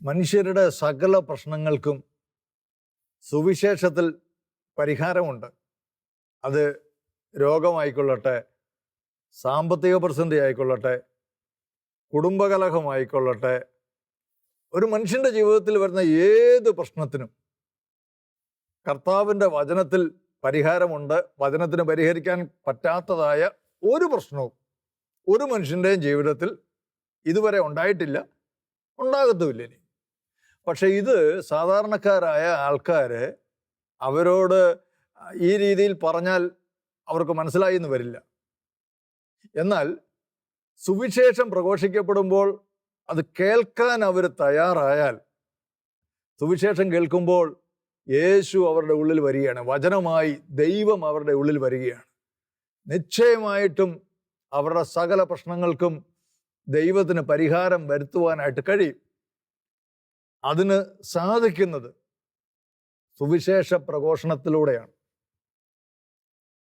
മനുഷ്യരുടെ സകല പ്രശ്നങ്ങൾക്കും സുവിശേഷത്തിൽ പരിഹാരമുണ്ട്. അത് രോഗമായിക്കൊള്ളട്ടെ, സാമ്പത്തിക പ്രതിസന്ധി ആയിക്കൊള്ളട്ടെ, കുടുംബകലഹമായിക്കൊള്ളട്ടെ, ഒരു മനുഷ്യൻ്റെ ജീവിതത്തിൽ വരുന്ന ഏത് പ്രശ്നത്തിനും കർത്താവിൻ്റെ വചനത്തിൽ പരിഹാരമുണ്ട്. വചനത്തിന് പരിഹരിക്കാൻ പറ്റാത്തതായ ഒരു പ്രശ്നവും ഒരു മനുഷ്യൻ്റെയും ജീവിതത്തിൽ ഇതുവരെ ഉണ്ടായിട്ടില്ല, ഉണ്ടാകത്തുമില്ല ഇനി. പക്ഷെ ഇത് സാധാരണക്കാരായ ആൾക്കാർ അവരോട് ഈ രീതിയിൽ പറഞ്ഞാൽ അവർക്ക് മനസ്സിലായി എന്ന് വരില്ല. എന്നാൽ സുവിശേഷം പ്രഘോഷിക്കപ്പെടുമ്പോൾ അത് കേൾക്കാൻ അവർ തയ്യാറായാൽ, സുവിശേഷം കേൾക്കുമ്പോൾ യേശു അവരുടെ ഉള്ളിൽ വരികയാണ്, വചനമായി ദൈവം അവരുടെ ഉള്ളിൽ വരികയാണ്. നിശ്ചയമായിട്ടും അവരുടെ സകല പ്രശ്നങ്ങൾക്കും ദൈവത്തിന് പരിഹാരം വരുത്തുവാനായിട്ട് കഴിയും. അതിന് സാധിക്കുന്നത് സുവിശേഷ പ്രഘോഷണത്തിലൂടെയാണ്.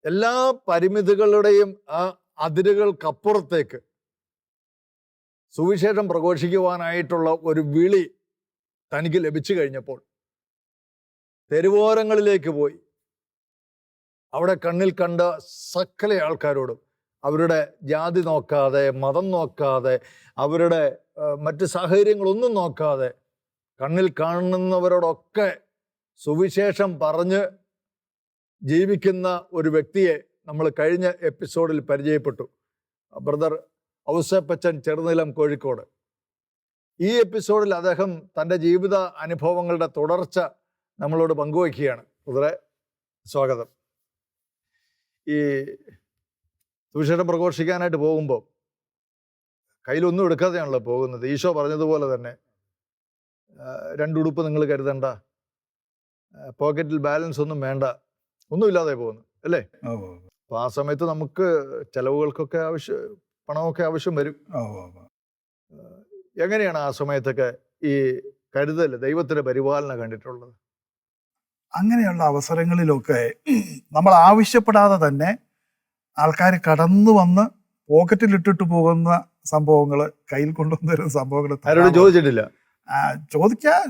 എല്ലാ പരിമിതികളുടെയും ആ അതിരുകൾക്കപ്പുറത്തേക്ക് സുവിശേഷം പ്രഘോഷിക്കുവാനായിട്ടുള്ള ഒരു വിളി തനിക്ക് ലഭിച്ചു കഴിഞ്ഞപ്പോൾ തെരുവോരങ്ങളിലേക്ക് പോയി അവിടെ കണ്ണിൽ കണ്ട സകല ആൾക്കാരോടും അവരുടെ ജാതി നോക്കാതെ, മതം നോക്കാതെ, അവരുടെ മറ്റ് സാഹചര്യങ്ങളൊന്നും നോക്കാതെ കണ്ണിൽ കാണുന്നവരോടൊക്കെ സുവിശേഷം പറഞ്ഞ് ജീവിക്കുന്ന ഒരു വ്യക്തിയെ നമ്മൾ കഴിഞ്ഞ എപ്പിസോഡിൽ പരിചയപ്പെട്ടു. ബ്രദർ ഔസേപ്പച്ചൻ, ചെറുനിലം, കോഴിക്കോട്. ഈ എപ്പിസോഡിൽ അദ്ദേഹം തൻ്റെ ജീവിത അനുഭവങ്ങളുടെ തുടർച്ച നമ്മളോട് പങ്കുവയ്ക്കുകയാണ്. ബ്രദറെ, സ്വാഗതം. ഈ സുവിശേഷം പ്രഘോഷിക്കാനായിട്ട് പോകുമ്പോൾ കയ്യിലൊന്നും എടുക്കാതെയാണല്ലോ പോകുന്നത്. ഈശോ പറഞ്ഞതുപോലെ തന്നെ 2 ഉടുപ്പ് നിങ്ങൾ കരുതണ്ട, പോക്കറ്റിൽ ബാലൻസ് ഒന്നും വേണ്ട, ഒന്നുമില്ലാതെ പോകുന്നു അല്ലേ? അപ്പോൾ ആ സമയത്ത് നമുക്ക് ചെലവുകൾക്കൊക്കെ പണമൊക്കെ ആവശ്യം വരും. എങ്ങനെയാണ് ആ സമയത്തൊക്കെ ഈ കരുതൽ, ദൈവത്തിന്റെ പരിപാലന കണ്ടിട്ടുള്ളത്? അങ്ങനെയുള്ള അവസരങ്ങളിലൊക്കെ നമ്മൾ ആവശ്യപ്പെടാതെ തന്നെ ആൾക്കാർ കടന്നു വന്ന് പോക്കറ്റിലിട്ടിട്ട് പോകുന്ന സംഭവങ്ങൾ, കയ്യിൽ കൊണ്ടുവന്നിരുന്ന സംഭവങ്ങൾ ആരോടും ചോദിച്ചിട്ടില്ല?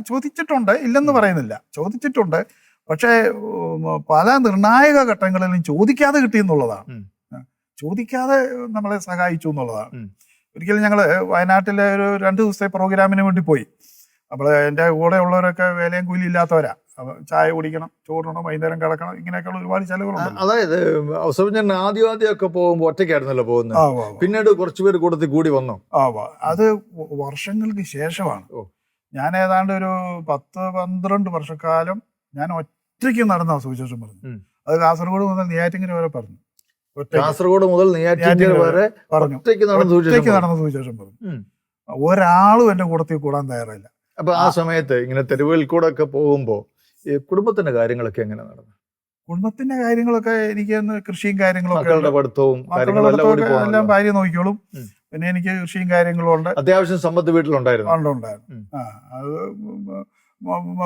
ചോദിച്ചിട്ടുണ്ട്, ഇല്ലെന്ന് പറയുന്നില്ല, ചോദിച്ചിട്ടുണ്ട്. പക്ഷേ പല നിർണായക ഘട്ടങ്ങളിലും ചോദിക്കാതെ കിട്ടിയെന്നുള്ളതാണ്. ചോദിക്കാതെ നമ്മളെ സഹായിച്ചു എന്നുള്ളതാണ്. ഒരിക്കലും ഞങ്ങൾ വയനാട്ടിലെ ഒരു 2 ദിവസത്തെ പ്രോഗ്രാമിന് വേണ്ടി പോയി. അപ്പോൾ എൻ്റെ കൂടെ ഉള്ളവരൊക്കെ വേലയും കൂലി ഇല്ലാത്തവരാ. ചായ കുടിക്കണം, ചോറിടണം, വൈകുന്നേരം കിടക്കണം, ഇങ്ങനെയൊക്കെയുള്ള ഒരുപാട് ചെലവുകളുണ്ട്. അതായത് ഞാൻ ആദ്യമൊക്കെ പോകുമ്പോൾ ഒറ്റയ്ക്കായിരുന്നല്ലോ പോകുന്നത്. പിന്നീട് കുറച്ചുപേർ കൂട്ടത്തിൽ കൂടി വന്നു. അത് വർഷങ്ങൾക്ക് ശേഷമാണ്. ഞാൻ ഏതാണ്ട് ഒരു 10-12 വർഷക്കാലം ഞാൻ ഒറ്റയ്ക്ക് നടന്ന സുവിശേഷം പറഞ്ഞു. അത് കാസർഗോഡ് മുതൽ നെയ്യാറ്റിൻകര വരെ പറഞ്ഞു. കാസർഗോഡ് മുതൽ നെയ്യാറ്റിൻകര വരെ പറഞ്ഞു, ഒറ്റയ്ക്ക് നടന്ന സുവിശേഷം പറഞ്ഞു. ഒരാളും എന്റെ കൂടത്തിൽ കൂടാൻ തയ്യാറായില്ല. അപ്പൊ ആ സമയത്ത് ഇങ്ങനെ തെരുവുകളിൽ കൂടെ ഒക്കെ പോകുമ്പോ ഈ കുടുംബത്തിന്റെ കാര്യങ്ങളൊക്കെ എങ്ങനെ നടന്നു? കുടുംബത്തിന്റെ കാര്യങ്ങളൊക്കെ എനിക്ക് കൃഷിയും കാര്യങ്ങളൊക്കെ, പഠിത്തവും എല്ലാം ഭാര്യ നോക്കിക്കോളും. പിന്നെ എനിക്ക് കൃഷിയും കാര്യങ്ങളും ഉണ്ട്. അത്യാവശ്യം സമ്പത്ത് വീട്ടിലുണ്ടായിരുന്നു. അത്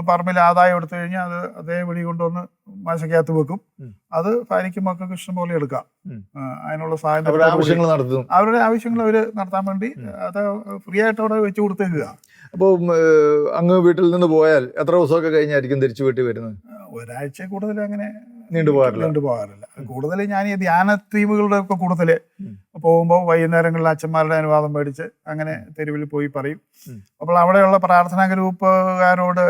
പറമ്പിൽ ആദായം എടുത്തു കഴിഞ്ഞാൽ അത് അതേപടി കൊണ്ടുവന്ന് മേശക്കകത്ത് വെക്കും. അത് ഭാര്യയ്ക്കും മക്കൾക്ക് ഇഷ്ടം പോലെ എടുക്കാം. അതിനുള്ള സഹായം അവരുടെ ആവശ്യങ്ങൾ അവർ നടത്താൻ വേണ്ടി അത് ഫ്രീ ആയിട്ട് അവിടെ വെച്ച് കൊടുത്തേക്കുക. അപ്പോൾ അങ്ങ് വീട്ടിൽ നിന്ന് പോയാൽ എത്ര ദിവസമൊക്കെ കഴിഞ്ഞായിരിക്കും തിരിച്ചു വീട്ടിൽ വരുന്നത്? ഒരാഴ്ച കൂടുതൽ അങ്ങനെ നീണ്ടുപോകാറില്ല. കൂടുതൽ ഞാൻ ഈ ധ്യാന ടീമുകളുടെ ഒക്കെ കൂടുതൽ പോകുമ്പോൾ വൈകുന്നേരങ്ങളിൽ അച്ഛന്മാരുടെ അനുവാദം മേടിച്ച് അങ്ങനെ തെരുവിൽ പോയി പറയും. അപ്പോൾ അവിടെയുള്ള പ്രാർത്ഥനാ ഗ്രൂപ്പുകാരോട്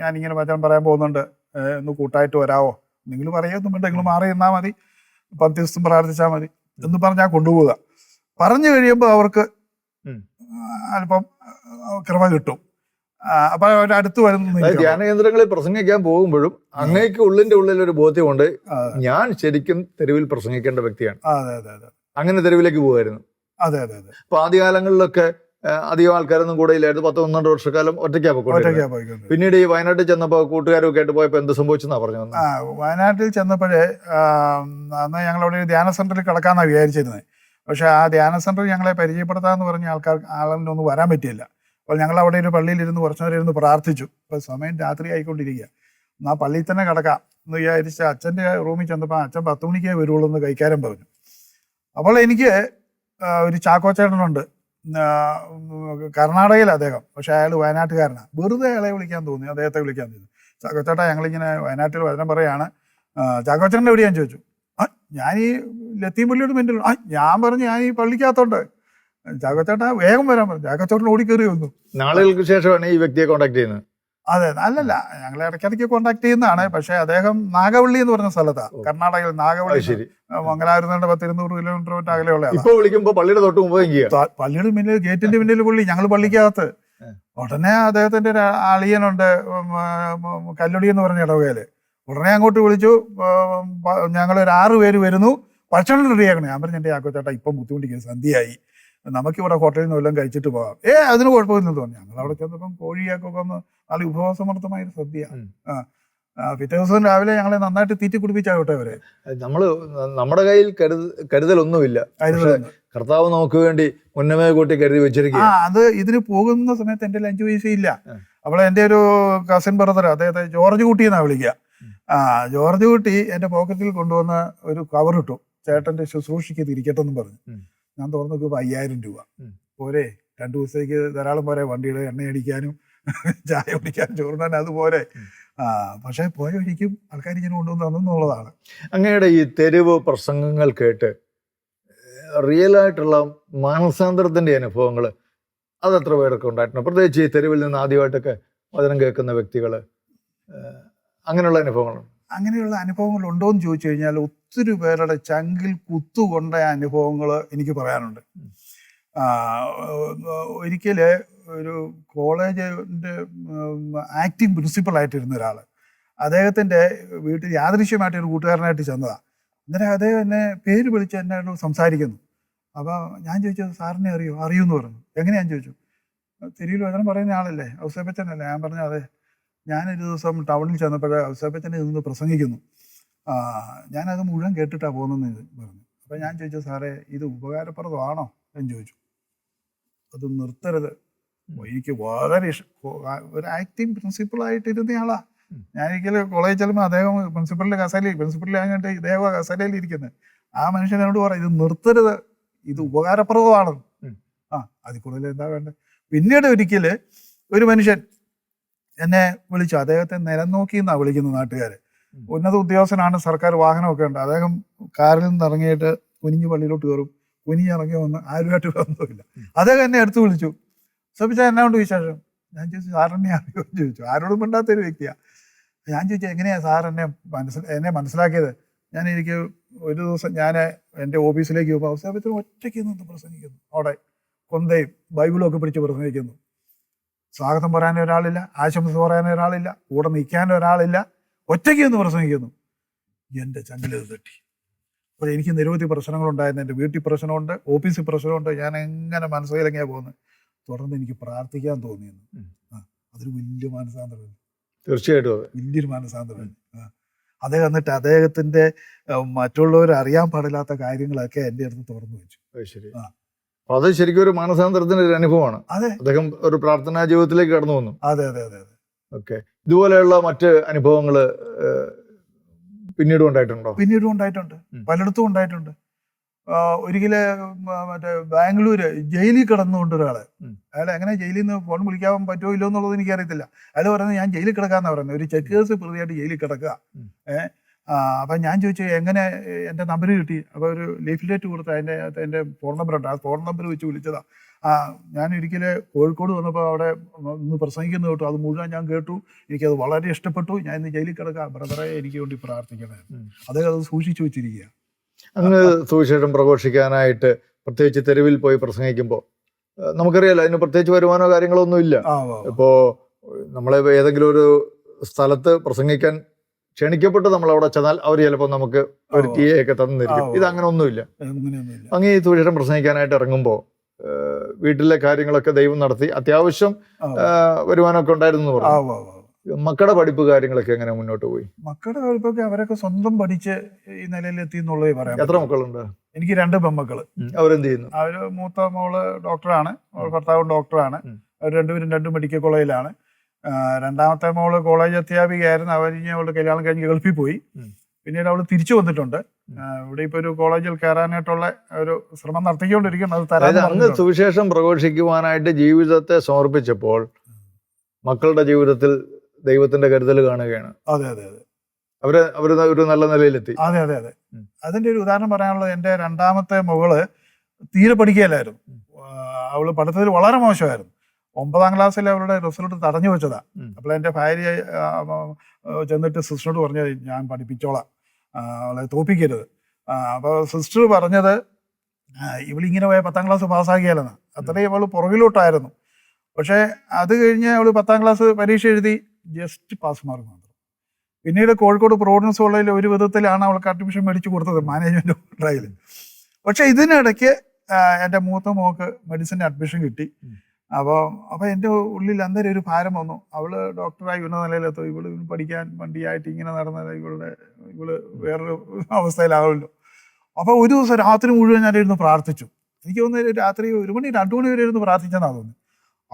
ഞാനിങ്ങനെ വചനം പറയാൻ പോകുന്നുണ്ട്, ഒന്ന് കൂട്ടായിട്ട് വരാവോ, നിങ്ങൾ പറയുമൊന്നും വേണ്ട, നിങ്ങൾ മാറി നിന്നാൽ മതി, 10 ദിവസം പ്രാർത്ഥിച്ചാൽ മതി എന്ന് പറഞ്ഞാൽ കൊണ്ടുപോവുക. പറഞ്ഞു കഴിയുമ്പോൾ അവർക്ക് അല്പം കൃപ കിട്ടും. അപ്പൊ അവരടുത്ത് വരുന്ന ധ്യാന കേന്ദ്രങ്ങളിൽ പ്രസംഗിക്കാൻ പോകുമ്പോഴും അങ്ങേക്ക് ഉള്ളിന്റെ ഒരു ബോധ്യമുണ്ട്, ഞാൻ ശരിക്കും തെരുവിൽ പ്രസംഗിക്കേണ്ട വ്യക്തിയാണ്. അങ്ങനെ തെരുവിലേക്ക് പോകുമായിരുന്നു. അപ്പൊ ആദ്യകാലങ്ങളിലൊക്കെ അധികം ആൾക്കാരൊന്നും കൂടെ ഇല്ലായിരുന്നു. 10-12 വർഷക്കാലം ഒറ്റയ്ക്കാ പോയിക്കൊണ്ടിരുന്നത്. പിന്നീട് ഈ വയനാട്ടിൽ ചെന്നപ്പോ കൂട്ടുകാരൊക്കെ ആയിട്ട് പോയപ്പോ എന്ത് സംഭവിച്ചെന്നാ പറഞ്ഞു? വയനാട്ടിൽ ചെന്നപ്പോഴേ അന്ന് ഞങ്ങളവിടെ ഒരു ധ്യാന സെന്ററിൽ കിടക്കാന്നാ വിചാരിച്ചിരുന്നത്. പക്ഷെ ആ ധ്യാന സെന്റർ ഞങ്ങളെ പരിചയപ്പെടുത്താന്ന് പറഞ്ഞ ആളിനൊന്നും വരാൻ പറ്റിയില്ല. അപ്പോൾ ഞങ്ങൾ അവിടെ ഒരു പള്ളിയിലിരുന്ന് കുറച്ചു നേരം ഇരുന്ന് പ്രാർത്ഥിച്ചു. അപ്പോൾ സമയം രാത്രി ആയിക്കൊണ്ടിരിക്കുക. എന്നാൽ പള്ളിയിൽ തന്നെ കിടക്കാം എന്ന് വിചാരിച്ച് അച്ഛൻ്റെ റൂമിൽ ചെന്നപ്പോൾ അച്ഛൻ 10 മണിക്കേ വരുള്ളൂ എന്ന് കൈക്കാരൻ പറഞ്ഞു. അപ്പോൾ എനിക്ക് ഒരു ചാക്കോച്ചേട്ടനുണ്ട്, കർണാടകയിൽ അദ്ദേഹം, പക്ഷെ അയാൾ വയനാട്ടുകാരനാണ്. വെറുതെ അയാളെ വിളിക്കാൻ തോന്നി, അദ്ദേഹത്തെ വിളിക്കാൻ തോന്നി. ചാക്കോച്ചേട്ടാ ഞങ്ങളിങ്ങനെ വയനാട്ടിൽ വചനം പറയാണ്, ചാക്കോച്ചേട്ടൻ്റെ എവിടെയാന്ന് ചോദിച്ചു. ഞാൻ ഈ ലത്തീംപള്ളിയോട് മെൻ്റൽ ഞാൻ പറഞ്ഞു ഞാൻ ഈ പള്ളിക്കകത്തോണ്ട്. ചാക്കോച്ചേട്ടാ വേഗം വരാൻ പറഞ്ഞു. ചാക്കോച്ചേട്ടൻ ഓടിക്കേറി വന്നു. നാളുകൾക്ക് ശേഷമാണ് ഈ വ്യക്തിയെ കോൺടാക്ട് ചെയ്യുന്നത്. അതെ, അല്ലല്ല, ഞങ്ങൾ ഇടയ്ക്കിടയ്ക്ക് കോൺടാക്ട് ചെയ്യുന്നതാണ്. പക്ഷെ അദ്ദേഹം നാഗവള്ളി എന്ന് പറഞ്ഞ സ്ഥലത്താണ്, കർണാടകയിൽ നാഗവള്ളി, മംഗലാപുരത്തിന്റെ 10-200 കിലോമീറ്റർ മറ്റേ അകലെയുള്ള. ഇപ്പൊ വിളിക്കുമ്പോ പള്ളിയുടെ തൊട്ട് മുമ്പ് പള്ളിയുടെ മുന്നിൽ, ഗേറ്റിന്റെ മുന്നിൽ പുള്ളി, ഞങ്ങൾ പള്ളിക്കകത്ത്. ഉടനെ അദ്ദേഹത്തിന്റെ ഒരു അളിയനുണ്ട് കല്ലൊടി എന്ന് പറഞ്ഞ ഇടവകയില്. ഉടനെ അങ്ങോട്ട് വിളിച്ചു, ഞങ്ങളൊരു 6 പേര് വരുന്നു, ഭക്ഷണം റെഡിയാക്കണം. ഞാൻ പറഞ്ഞു എൻ്റെ ചാക്കോച്ചേട്ടാ ഇപ്പം ബുദ്ധിമുട്ടിക്കുന്നത്, സന്ധ്യയായി, നമുക്കിവിടെ ഹോട്ടലിൽ നിന്ന് വല്ലതും കഴിച്ചിട്ട് പോകാം. അതിന് കുഴപ്പമൊന്നും തോന്നി. ഞങ്ങൾ അവിടെ ചെന്നപ്പം കോഴിയൊക്കെ ഒന്ന് നല്ല ഉപവാസമർത്ഥമായൊരു സദ്യ. പിറ്റേ ദിവസം രാവിലെ ഞങ്ങളെ നന്നായിട്ട് തീറ്റി കുടിപ്പിച്ചാവട്ടെ അവരെ. നമ്മുടെ കയ്യിൽ കരുതലൊന്നുമില്ല, കർത്താവ് നമുക്ക് വേണ്ടി മുന്നമേ കൂട്ടി കരുതി വെച്ചിരിക്കുക. അത് ഇതിന് പോകുന്ന സമയത്ത് എൻ്റെ 5 പൈസയില്ല. അപ്പോൾ എൻ്റെ ഒരു കസിൻ ബ്രദർ, അദ്ദേഹത്തെ ജോർജ് കുട്ടി എന്നാണ് വിളിക്കുക. ജോർജ് കുട്ടി എൻ്റെ പോക്കറ്റിൽ കൊണ്ടുവന്ന ഒരു കവർ ഇട്ടു, ചേട്ടൻ്റെ ശുശ്രൂഷയ്ക്ക് തിരിക്കട്ടെ എന്നും പറഞ്ഞു. ഞാൻ തുറന്നു നോക്കുമ്പോൾ 5000 രൂപ പോരെ, 2 ദിവസത്തേക്ക് ധാരാളം പോരെ, വണ്ടിയുടെ എണ്ണ അടിക്കാനും ചായ കുടിക്കാനും ചോറിനാനും അതുപോലെ. പക്ഷെ പോയ വഴിക്കും ആൾക്കാർ ഇങ്ങനെ കൊണ്ടുവന്ന് തന്നെന്നുള്ളതാണ്. അങ്ങയുടെ ഈ തെരുവ് പ്രസംഗങ്ങൾ കേട്ട് റിയൽ ആയിട്ടുള്ള മാനസാന്തരത്തിന്റെ അനുഭവങ്ങൾ അതെത്ര പേരൊക്കെ ഉണ്ടായിട്ടുണ്ട്? പ്രത്യേകിച്ച് ഈ തെരുവിൽ നിന്ന് ആദ്യമായിട്ടൊക്കെ വചനം കേൾക്കുന്ന വ്യക്തികൾ, അങ്ങനെയുള്ള അനുഭവങ്ങളുണ്ട്? അങ്ങനെയുള്ള അനുഭവങ്ങൾ ഉണ്ടോ എന്ന് ചോദിച്ചു കഴിഞ്ഞാൽ ഒത്തിരി പേരുടെ ചങ്കിൽ കുത്തുകൊണ്ട അനുഭവങ്ങൾ എനിക്ക് പറയാനുണ്ട്. ഒരിക്കല് ഒരു കോളേജിൻ്റെ ആക്ടിങ് പ്രിൻസിപ്പളായിട്ടിരുന്ന ഒരാൾ, അദ്ദേഹത്തിൻ്റെ വീട്ടിൽ യാദൃശ്യമായിട്ട് ഒരു കൂട്ടുകാരനായിട്ട് ചെന്നതാണ്. അന്നേരം അദ്ദേഹം എന്നെ പേര് വിളിച്ച് എന്നോട് സംസാരിക്കുന്നു. അപ്പോൾ ഞാൻ ചോദിച്ചു, സാറിനെ അറിയുമെന്ന് പറഞ്ഞു. എങ്ങനെയാന്ന് ചോദിച്ചു. തെരുവിൽ വചനം പറയുന്ന ആളല്ലേ, ഔസേപ്പച്ചനല്ലേ? ഞാൻ പറഞ്ഞു അതെ. ഞാനൊരു ദിവസം ടൗണിൽ ചെന്നപ്പോൾ ഔസേപ്പച്ചനെ നിന്ന് പ്രസംഗിക്കുന്നു, ഞാനത് മുഴുവൻ കേട്ടിട്ടാണ് പോകുന്നതെന്ന് പറഞ്ഞു. അപ്പോൾ ഞാൻ ചോദിച്ചു, സാറേ ഇത് ഉപകാരപ്രദമാണോ എന്ന് ചോദിച്ചു. അത് നിർത്തരുത്, എനിക്ക് വളരെ ഒരു ആക്ടിങ് പ്രിൻസിപ്പളായിട്ടിരുന്ന ആളാണ്. ഞാനൊരിക്കലും കോളേജിൽ ചെല്ലുമ്പോൾ അദ്ദേഹം പ്രിൻസിപ്പലിൻ്റെ പ്രിൻസിപ്പലിലായിട്ട് ഇദ്ദേഹം കസേരയിൽ ഇരിക്കുന്നത്. ആ മനുഷ്യനോട് പറയും, ഇത് നിർത്തരുത്, ഇത് ഉപകാരപ്രദമാണ്. അതിൽ കൂടുതൽ എന്താ വേണ്ടത്? പിന്നീട് ഒരിക്കൽ ഒരു മനുഷ്യൻ എന്നെ വിളിച്ചു. അദ്ദേഹത്തെ നിലം നോക്കി എന്നാണ് വിളിക്കുന്നത് നാട്ടുകാർ. ഉന്നത ഉദ്യോഗസ്ഥനാണ്, സർക്കാർ വാഹനമൊക്കെ ഉണ്ട്. അദ്ദേഹം കാറിൽ നിന്ന് ഇറങ്ങിയിട്ട് കുനിഞ്ഞ് പള്ളിയിലോട്ട് കയറും. കുനിഞ്ഞിറങ്ങി വന്ന് ആരുമായിട്ട് ബന്ധമില്ല. അദ്ദേഹം എന്നെ അടുത്ത് വിളിച്ചു, സബിച്ചാ എന്നാ കൊണ്ട് വിശേഷം? ഞാൻ ചോദിച്ചു, സാറിനെ അറിയോ എന്ന് ചോദിച്ചു. ആരോടും മിണ്ടാത്തൊരു വ്യക്തിയാണ്. ഞാൻ ചോദിച്ചു, എങ്ങനെയാണ് സാർ എന്നെ മനസ്സിലാക്കിയത്? എനിക്ക് ഒരു ദിവസം ഞാൻ എൻ്റെ ഓഫീസിലേക്ക് പോകുമ്പോൾ അവസാനത്തിന് ഒറ്റയ്ക്ക് നിന്ന് പ്രസംഗിക്കുന്നു. അവിടെ കൊന്തയും ബൈബിളും ഒക്കെ പിടിച്ച് പ്രസംഗിക്കുന്നു. സ്വാഗതം പറയാൻ ഒരാളില്ല, ആശംസ പറയാൻ ഒരാളില്ല, കൂടെ നിൽക്കാൻ ഒരാളില്ല, ഒറ്റയ്ക്ക് നിന്ന് പ്രസംഗിക്കുന്നു. എൻ്റെ ചങ്കിലത് തട്ടി. അപ്പോൾ എനിക്ക് നിരവധി പ്രശ്നങ്ങളുണ്ടായിരുന്നു. എൻ്റെ വീട്ടിൽ പ്രശ്നമുണ്ട്, ഓഫീസിൽ പ്രശ്നമുണ്ട്. ഞാൻ എങ്ങനെ മനസ്സിലെങ്ങനെയാണ് പോകുന്നത്. തുടർന്ന് എനിക്ക് പ്രാർത്ഥിക്കാൻ തോന്നിയെന്ന്. അതൊരു വലിയ മാനസാന്തരം. തീർച്ചയായിട്ടും വലിയൊരു മാനസാന്തരം. അദ്ദേഹം എന്നിട്ട് അദ്ദേഹത്തിൻ്റെ മറ്റുള്ളവർ അറിയാൻ പാടില്ലാത്ത കാര്യങ്ങളൊക്കെ എൻ്റെ അടുത്ത് തുറന്നു വെച്ചു. ശരി, അത് ശരിക്കും ഒരു മാനസാന്തരത്തിന്റെ ഒരു അനുഭവമാണ്. അദ്ദേഹം ഒരു പ്രാർത്ഥനാ ജീവിതത്തിലേക്ക് കടന്നു വന്നു. അതെ അതെ അതെ അതെ. ഓക്കെ, ഇതുപോലെയുള്ള മറ്റ് അനുഭവങ്ങള് പിന്നീടും ഉണ്ടായിട്ടുണ്ടോ? പിന്നീടും ഉണ്ടായിട്ടുണ്ട്, പലയിടത്തും ഉണ്ടായിട്ടുണ്ട്. ഒരിക്കല് മറ്റേ ബാംഗ്ലൂര് ജയിലിൽ കിടന്നുകൊണ്ട് ഒരാള്, അയാൾ എങ്ങനെ ജയിലിൽ നിന്ന് ഫോൺ വിളിക്കാൻ പറ്റുമോ ഇല്ലോ എന്നുള്ളത് എനിക്കറിയത്തില്ല. അയാൾ പറയുന്നത് ഞാൻ ജയിലിൽ കിടക്കാന്നാ പറയുന്നത്, ഒരു ചെക്ക് കേസ് പ്രതിയായിട്ട് ജയിലിൽ കിടക്കുക. അപ്പം ഞാൻ ചോദിച്ചു എങ്ങനെ എൻ്റെ നമ്പർ കിട്ടി? അപ്പോൾ ഒരു ലീഫ്ലെറ്റ് കൊടുത്ത് എൻ്റെ ഫോൺ നമ്പർ ഉണ്ട്, ആ ഫോൺ നമ്പർ വെച്ച് വിളിച്ചതാ. ഞാൻ ഒരിക്കൽ കോഴിക്കോട് വന്നപ്പോൾ അവിടെ ഇന്ന് പ്രസംഗിക്കുന്ന കേട്ടു, അത് മുഴുവൻ ഞാൻ കേട്ടു, എനിക്കത് വളരെ ഇഷ്ടപ്പെട്ടു. ഞാൻ ഇന്ന് ജയിലിൽ കിടക്കാം, ബ്രദറെ എനിക്ക് വേണ്ടി പ്രാർത്ഥിക്കണേ. അദ്ദേഹം അത് സൂക്ഷിച്ചു വെച്ചിരിക്കുക. അങ്ങ് സുവിശേഷം പ്രഘോഷിക്കാനായിട്ട് പ്രത്യേകിച്ച് തെരുവിൽ പോയി പ്രസംഗിക്കുമ്പോൾ നമുക്കറിയാലോ, അതിന് പ്രത്യേകിച്ച് വരുമാനോ കാര്യങ്ങളോ ഒന്നും ഇല്ല. ഇപ്പോൾ നമ്മളെ ഏതെങ്കിലും ഒരു സ്ഥലത്ത് പ്രസംഗിക്കാൻ ക്ഷണിക്കപ്പെട്ട് നമ്മൾ അവിടെ ചെന്നാൽ അവർ ചിലപ്പോൾ നമുക്ക് ഒരു ടീയൊക്കെ തന്നിരിക്കും. ഇത് അങ്ങനെ ഒന്നുമില്ല. അങ്ങ് ഈ സുവിശേഷം പ്രസംഗിക്കാനായിട്ട് ഇറങ്ങുമ്പോൾ വീട്ടിലെ കാര്യങ്ങളൊക്കെ ദൈവം നടത്തി അത്യാവശ്യം വരുമാനമൊക്കെ ഉണ്ടായിരുന്നു പറഞ്ഞു. മക്കളുടെ പഠിപ്പ് കാര്യങ്ങളൊക്കെ എങ്ങനെ മുന്നോട്ട് പോയി? മക്കളുടെ പഠിപ്പൊക്കെ അവരൊക്കെ സ്വന്തം പഠിച്ച് ഈ നിലയിലെത്തി എന്നുള്ളത് പറയാം. എത്ര മക്കളുണ്ട്? എനിക്ക് 2 പെൺമക്കള്. അവരെന്ത് ചെയ്യുന്നു? അവര് മൂത്ത മോള് ഡോക്ടറാണ്, ഭർത്താവും ഡോക്ടറാണ്. അവർ രണ്ടുപേരും 2 മെഡിക്കൽ കോളേജിലാണ്. രണ്ടാമത്തെ മോള് കോളേജ് അധ്യാപികയായിരുന്നു. അവരുടെ കല്യാണം കഴിഞ്ഞ് ഗൾഫിൽ പോയി. പിന്നീട് അവൾ തിരിച്ചു വന്നിട്ടുണ്ട്. ഇവിടെ ഇപ്പൊ ഒരു കോളേജിൽ കയറാനായിട്ടുള്ള ഒരു ശ്രമം നടത്തിക്കൊണ്ടിരിക്കുന്നു. അത് അതായത് തരാൻ അങ്ങ് സുവിശേഷം പ്രഘോഷിക്കുവാനായിട്ട് ജീവിതത്തെ സമർപ്പിച്ചപ്പോൾ മക്കളുടെ ജീവിതത്തിൽ ദൈവത്തിന്റെ കരുതൽ കാണുകയാണ്. അതെ അതെ അതെ, അവര് ഒരു നല്ല നിലയിലെത്തി. അതെ അതെ അതെ. അതിന്റെ ഒരു ഉദാഹരണം പറയാനുള്ളത്, എൻ്റെ രണ്ടാമത്തെ മകള് തീരെ പഠിക്കുകയില്ലായിരുന്നു. അവള് പഠിത്തത്തിൽ വളരെ മോശമായിരുന്നു. 9ാം ക്ലാസ്സിൽ അവളുടെ റിസൾട്ട് തടഞ്ഞു വെച്ചതാ. അപ്പോൾ എൻ്റെ ഭാര്യ ചെന്നിട്ട് സിസ്റ്ററോട് പറഞ്ഞത്, ഞാൻ പഠിപ്പിച്ചോളാം, അവളെ തോപ്പിക്കരുത്. അപ്പോൾ സിസ്റ്റർ പറഞ്ഞത്, ഇവളിങ്ങനെ പോയ 10ാം ക്ലാസ് പാസ്സാക്കിയാലെന്ന്. അത്രയും അവൾ പുറകിലോട്ടായിരുന്നു. പക്ഷേ അത് കഴിഞ്ഞ് അവൾ 10ാം ക്ലാസ് പരീക്ഷ എഴുതി, ജസ്റ്റ് പാസ് മാർക്ക് മാത്രം. പിന്നീട് കോഴിക്കോട് പ്രോവിഡൻസ് കോളേജിൽ ഒരു വിധത്തിലാണ് അവൾക്ക് അഡ്മിഷൻ മേടിച്ച് കൊടുത്തത്, മാനേജ്മെന്റ് ഡ്രൈവിൽ. പക്ഷെ ഇതിനിടയ്ക്ക് എൻ്റെ മൂത്ത മോക്ക് മെഡിസിൻ്റെ അഡ്മിഷൻ കിട്ടി. അപ്പോൾ എൻ്റെ ഉള്ളിൽ അന്നേരം ഒരു ഭാരം വന്നു. അവള് ഡോക്ടറായി ഉന്നത നിലയിലെത്തും, ഇവള് പഠിക്കാൻ വണ്ടിയായിട്ട് ഇങ്ങനെ നടന്നാൽ ഇവള് വേറൊരു അവസ്ഥയിലാവുമല്ലോ. അപ്പോൾ ഒരു ദിവസം രാത്രി മുഴുവൻ ഞാനിരുന്ന് പ്രാർത്ഥിച്ചു. എനിക്ക് തോന്നുന്നു രാത്രി 1 മണി 2 മണി വരെ ഇരുന്ന് പ്രാർത്ഥിച്ചെന്നാണ് തോന്നുന്നത്.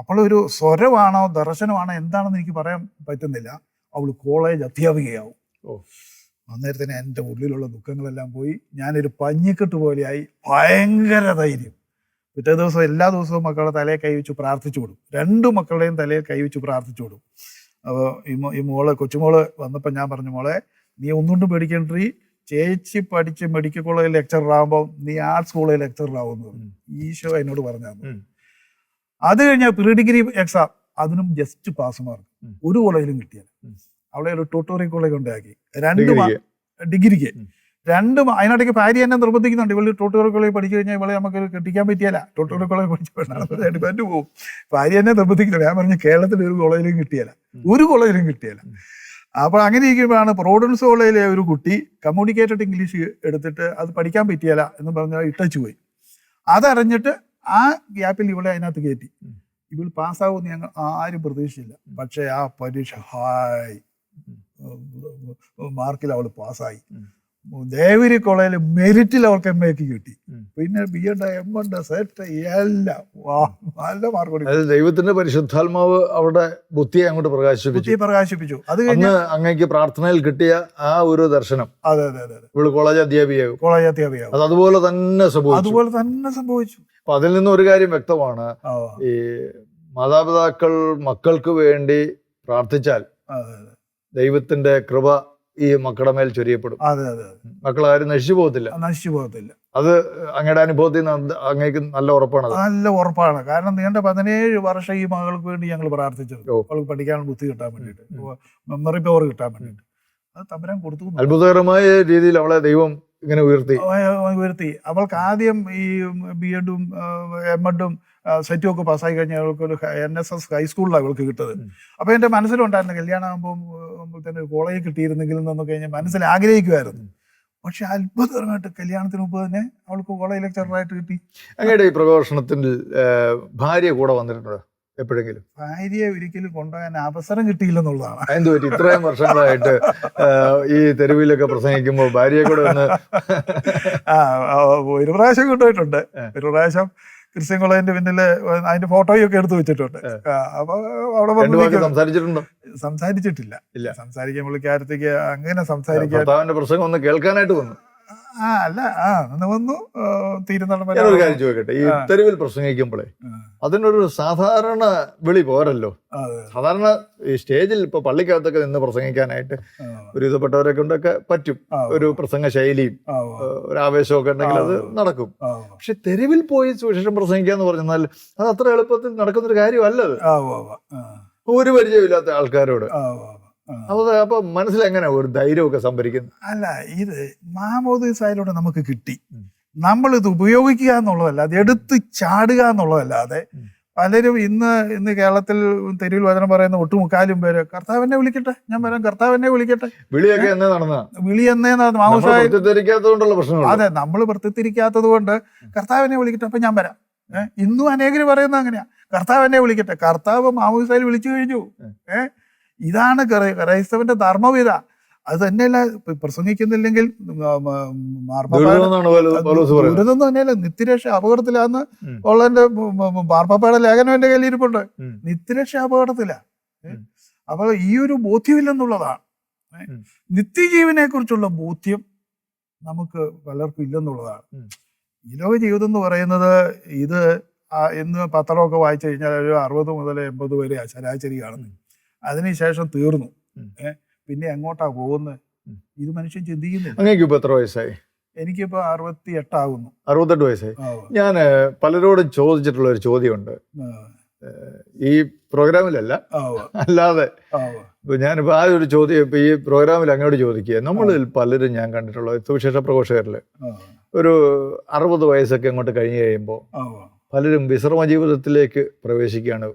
അപ്പോൾ ഒരു സ്വരമാണോ ദർശനമാണോ എന്താണെന്ന് എനിക്ക് പറയാൻ പറ്റുന്നില്ല. അവൾ കോളേജ് അധ്യാപികയാവും. അന്നേരത്തിന് എൻ്റെ ഉള്ളിലുള്ള ദുഃഖങ്ങളെല്ലാം പോയി. ഞാനൊരു പഞ്ഞിക്കെട്ട് പോലെയായി. ഭയങ്കര ധൈര്യം. പിറ്റേ ദിവസം എല്ലാ ദിവസവും മക്കളുടെ തലയിൽ കൈവച്ച് പ്രാർത്ഥിച്ചു കൊടുക്കും. 2 മക്കളുടെയും തലയിൽ കൈവച്ച് പ്രാർത്ഥിച്ചു കൊടുക്കും. അപ്പോൾ ഈ മോള്, കൊച്ചുമോള് വന്നപ്പോൾ ഞാൻ പറഞ്ഞു, മോളെ നീ ഒന്നുകൊണ്ടും പേടിക്കേണ്ടി, ചേച്ചി പഠിച്ച് മെഡിക്കൽ കോളേജിൽ ലെക്ചറാകുമ്പോൾ നീ ആർട്സ് കോളേജിൽ ലെക്ചറാകുന്നു ഈശോ എന്നോട് പറഞ്ഞു. അത് കഴിഞ്ഞാൽ പ്രീ ഡിഗ്രി എക്സാം, അതിനും ജസ്റ്റ് പാസ് മാർക്ക്. ഒരു കോളേജിലും കിട്ടിയാൽ. അവളെ ഒരു ട്യൂട്ടോറിയൽ കോളേജ് ഉണ്ടാക്കി 2 ഡിഗ്രിക്ക്. അതിനിടയ്ക്ക് ഭാര്യ എന്നെ നിർബന്ധിക്കുന്നുണ്ട്, ഇവള് ട്യൂട്ടോറിയൽ കോളേജ് പഠിച്ചു കഴിഞ്ഞാൽ ഇവളെ നമുക്ക് കെട്ടിക്കാൻ പറ്റിയല്ല, ട്യൂട്ടോറിയൽ കോളേജ് പഠിച്ചു ഡിപ്പെൻഡ് പോകും. ഭാര്യ എന്നെ നിർബന്ധിക്കുന്നുണ്ട്. ഞാൻ പറഞ്ഞു, കേരളത്തിൽ ഒരു കോളേജിലും കിട്ടിയല്ല, ഒരു കോളേജിലും കിട്ടിയല്ല. അപ്പോൾ അങ്ങനെ ഇരിക്കുമ്പോഴാണ് പ്രോവിഡൻസ് കോളേജിലെ ഒരു കുട്ടി കമ്മ്യൂണിക്കേറ്റഡ് ഇംഗ്ലീഷ് എടുത്തിട്ട് അത് പഠിക്കാൻ പറ്റിയല്ല എന്ന് പറഞ്ഞാൽ ഇട്ടച്ചു പോയി. അതറിഞ്ഞിട്ട് ആ ഗ്യാപ്പിൽ ഇവളെ അതിനകത്ത് കയറ്റി. ഇവൾ പാസ്സാവുമെന്ന് ഞങ്ങൾ ആരും പ്രതീക്ഷിച്ചില്ല. പക്ഷേ ആ പരീക്ഷ ഹായ് മാർക്കിൽ അവൾ പാസ്സായി. ദേവരി കോളേജിൽ മെറിറ്റിൽ അവൾക്ക് MA കിട്ടി. പിന്നെ BEd M.Ed സെറ്റ് എല്ലാം നല്ല മാർക്ക്. ദൈവത്തിന്റെ പരിശുദ്ധാത്മാവ് അവരുടെ ബുദ്ധിയെ അങ്ങോട്ട് പ്രകാശിപ്പിച്ചു. അത് കഴിഞ്ഞ് അങ്ങേക്ക് പ്രാർത്ഥനയിൽ കിട്ടിയ ആ ഒരു ദർശനം. അതെ അതെ അതെ, ഇവള് കോളേജ് അധ്യാപികയാകും. അത് അതുപോലെ തന്നെ സംഭവിച്ചു. അപ്പൊ അതിൽ നിന്ന് ഒരു കാര്യം വ്യക്തമാണ്, ഈ മാതാപിതാക്കൾ മക്കൾക്ക് വേണ്ടി പ്രാർത്ഥിച്ചാൽ ദൈവത്തിന്റെ കൃപ ഈ മക്കളുടെ മേൽ ചൊരിയപ്പെടും. മക്കൾ ആരും നശിച്ചു പോകത്തില്ല. അത് അങ്ങയുടെ അനുഭവത്തിൽ നിന്ന് അങ്ങേക്ക് നല്ല ഉറപ്പാണ്. നല്ല ഉറപ്പാണ്. കാരണം നീണ്ട 17 വർഷം ഈ മകൾക്ക് വേണ്ടി ഞങ്ങൾ പ്രാർത്ഥിച്ചത്. അവൾക്ക് പഠിക്കാൻ ബുദ്ധി കിട്ടാൻ വേണ്ടിയിട്ട്, മെമ്മറി പവർ കിട്ടാൻ വേണ്ടിയിട്ട്. അത് തമ്പുരാൻ കൊടുത്തു. അത്ഭുതകരമായ രീതിയിൽ അവളെ ദൈവം ഇങ്ങനെ ഉയർത്തി. അവൾക്ക് ആദ്യം ഈ BEdും M.Edും സെറ്റും ഒക്കെ പാസ്സായി കഴിഞ്ഞാൽ അവൾക്ക് ഒരു NSS ഹൈസ്കൂളിലാണ് അവൾക്ക് കിട്ടത്. അപ്പൊ എന്റെ മനസ്സിലുണ്ടായിരുന്നു, കല്യാണം ആകുമ്പോൾ തന്നെ ഒരു കോളേജ് കിട്ടിയിരുന്നെങ്കിൽ എന്നൊക്കെ കഴിഞ്ഞാൽ മനസ്സിൽ ആഗ്രഹിക്കുമായിരുന്നു. പക്ഷെ അത്ഭുതകരമായിട്ട് കല്യാണത്തിന് മുമ്പ് തന്നെ അവൾക്ക് കോളേജ് ലെക്ചറായിട്ട് കിട്ടി. അങ്ങയുടെ ഈ പ്രഘോഷണത്തിൽ ഭാര്യ കൂടെ വന്നിട്ടുണ്ടോ എപ്പോഴെങ്കിലും? ഭാര്യയെ ഒരിക്കലും കൊണ്ടുപോകാൻ അവസരം കിട്ടിയില്ലെന്നുള്ളതാണ്. എന്ത് പറ്റി? ഇത്രയും വർഷങ്ങളായിട്ട് ഈ തെരുവിലൊക്കെ പ്രസംഗിക്കുമ്പോൾ ഭാര്യയെ കൂടെ ഒന്ന് ഒരു പ്രാവശ്യം കൊണ്ടുപോയിട്ടുണ്ട്. ഒരു പ്രാവശ്യം ക്രിസ്ത്യൻ കോളേജിന്റെ പിന്നില് അതിന്റെ ഫോട്ടോയൊക്കെ എടുത്തു വെച്ചിട്ടുണ്ട്. അപ്പൊ അവിടെ സംസാരിച്ചിട്ടില്ല. സംസാരിക്കാൻ പുള്ളിക്കാരത്തേക്ക് അങ്ങനെ സംസാരിക്കാൻ പ്രസംഗം ഒന്ന് കേൾക്കാനായിട്ട് വന്നു. വന്നു തീരുന്ന ഒരു കാര്യം ചോദിക്കട്ടെ, ഈ തെരുവിൽ പ്രസംഗിക്കുമ്പോഴേ അതിനൊരു സാധാരണ വിളി പോരല്ലോ. സാധാരണ ഈ സ്റ്റേജിൽ ഇപ്പൊ പള്ളിക്കകത്തൊക്കെ നിന്ന് പ്രസംഗിക്കാനായിട്ട് ഒരു വിധപ്പെട്ടവരെ കൊണ്ടൊക്കെ പറ്റും. ഒരു പ്രസംഗ ശൈലിയും ഒരു ആവേശമൊക്കെ ഉണ്ടെങ്കിൽ അത് നടക്കും. പക്ഷെ തെരുവിൽ പോയി സുവിശേഷം പ്രസംഗിക്കാന്ന് പറഞ്ഞാൽ അത് അത്ര എളുപ്പത്തിൽ നടക്കുന്നൊരു കാര്യമല്ലത്. ഒരു പരിചയമില്ലാത്ത ആൾക്കാരോട്. അപ്പൊ മനസ്സിലെങ്ങനെ ഒരു ധൈര്യമൊക്കെ സംഭരിക്കുന്നു? അല്ല, ഇത് മാമോദീസായിലൂടെ നമുക്ക് കിട്ടി. നമ്മളിത് ഉപയോഗിക്കുക എന്നുള്ളതല്ല, അത് എടുത്ത് ചാടുക എന്നുള്ളതല്ലാതെ പലരും ഇന്ന് കേരളത്തിൽ തെരുവിൽ വചനം പറയുന്ന ഒട്ടുമുക്കാലും പേര് കർത്താവിനെ വിളിക്കട്ടെ, ഞാൻ പറയാം കർത്താവിനെ വിളിക്കട്ടെ, വിളി എന്നേ നടന്നു. മാമോദീസായ പ്രശ്നം. അതെ, നമ്മൾ പ്രത്യത്തിരിക്കാത്തത് കൊണ്ട് കർത്താവിനെ വിളിക്കട്ടെ, അപ്പൊ ഞാൻ വരാം. ഇന്നും അനേകര് പറയുന്നത് അങ്ങനെയാ, കർത്താവിനെ വിളിക്കട്ടെ. കർത്താവ് മാമോദീസായിൽ വിളിച്ചു കഴിഞ്ഞു. ഇതാണ് ക്രൈസ്തവന്റെ ധർമ്മവിധ. അത് തന്നെയല്ല പ്രസംഗിക്കുന്നില്ലെങ്കിൽ ദുരിതം തന്നെയല്ല, നിത്യരക്ഷ അപകടത്തിലാന്ന് ഉള്ളതിന്റെ മാർപ്പാപ്പയുടെ ലേഖനം എന്റെ കയ്യിൽ ഇരിപ്പുണ്ട്. നിത്യരക്ഷ അപകടത്തില. അപ്പോൾ ഈ ഒരു ബോധ്യമില്ലെന്നുള്ളതാണ്. നിത്യജീവനെ കുറിച്ചുള്ള ബോധ്യം നമുക്ക് പലർക്കും ഇല്ലെന്നുള്ളതാണ്. ഈ ലോക ജീവിതം എന്ന് പറയുന്നത് ഇത് ഇന്ന് പത്രമൊക്കെ വായിച്ചു കഴിഞ്ഞാൽ ഒരു 60 മുതൽ 80 വരെ ശരാശരി കാണുന്നത്. അതിനുശേഷം തീർന്നു. പിന്നെ എങ്ങോട്ടാ പോകുന്നത് ഇത് മനുഷ്യൻ ചിന്തിക്കുന്നില്ല. അങ്ങേക്ക് ഇപ്പൊ എത്ര വയസ്സായി? എനിക്കിപ്പോ 68 ആകുന്നു. 68 വയസ്സായി. ഞാൻ പലരോടും ചോദിച്ചിട്ടുള്ള ഒരു ചോദ്യമുണ്ട്, ഈ പ്രോഗ്രാമിലല്ല അല്ലാതെ. ഇപ്പൊ ഞാനിപ്പോ ആ ഒരു ചോദ്യം ഇപ്പൊ ഈ പ്രോഗ്രാമിൽ അങ്ങോട്ട് ചോദിക്കുക. നമ്മളിൽ പലരും ഞാൻ കണ്ടിട്ടുള്ള സുവിശേഷ പ്രഘോഷകരില് ഒരു 60 വയസ്സൊക്കെ അങ്ങോട്ട് കഴിഞ്ഞു കഴിയുമ്പോൾ പലരും വിശ്രമ ജീവിതത്തിലേക്ക് പ്രവേശിക്കുകയാണ്.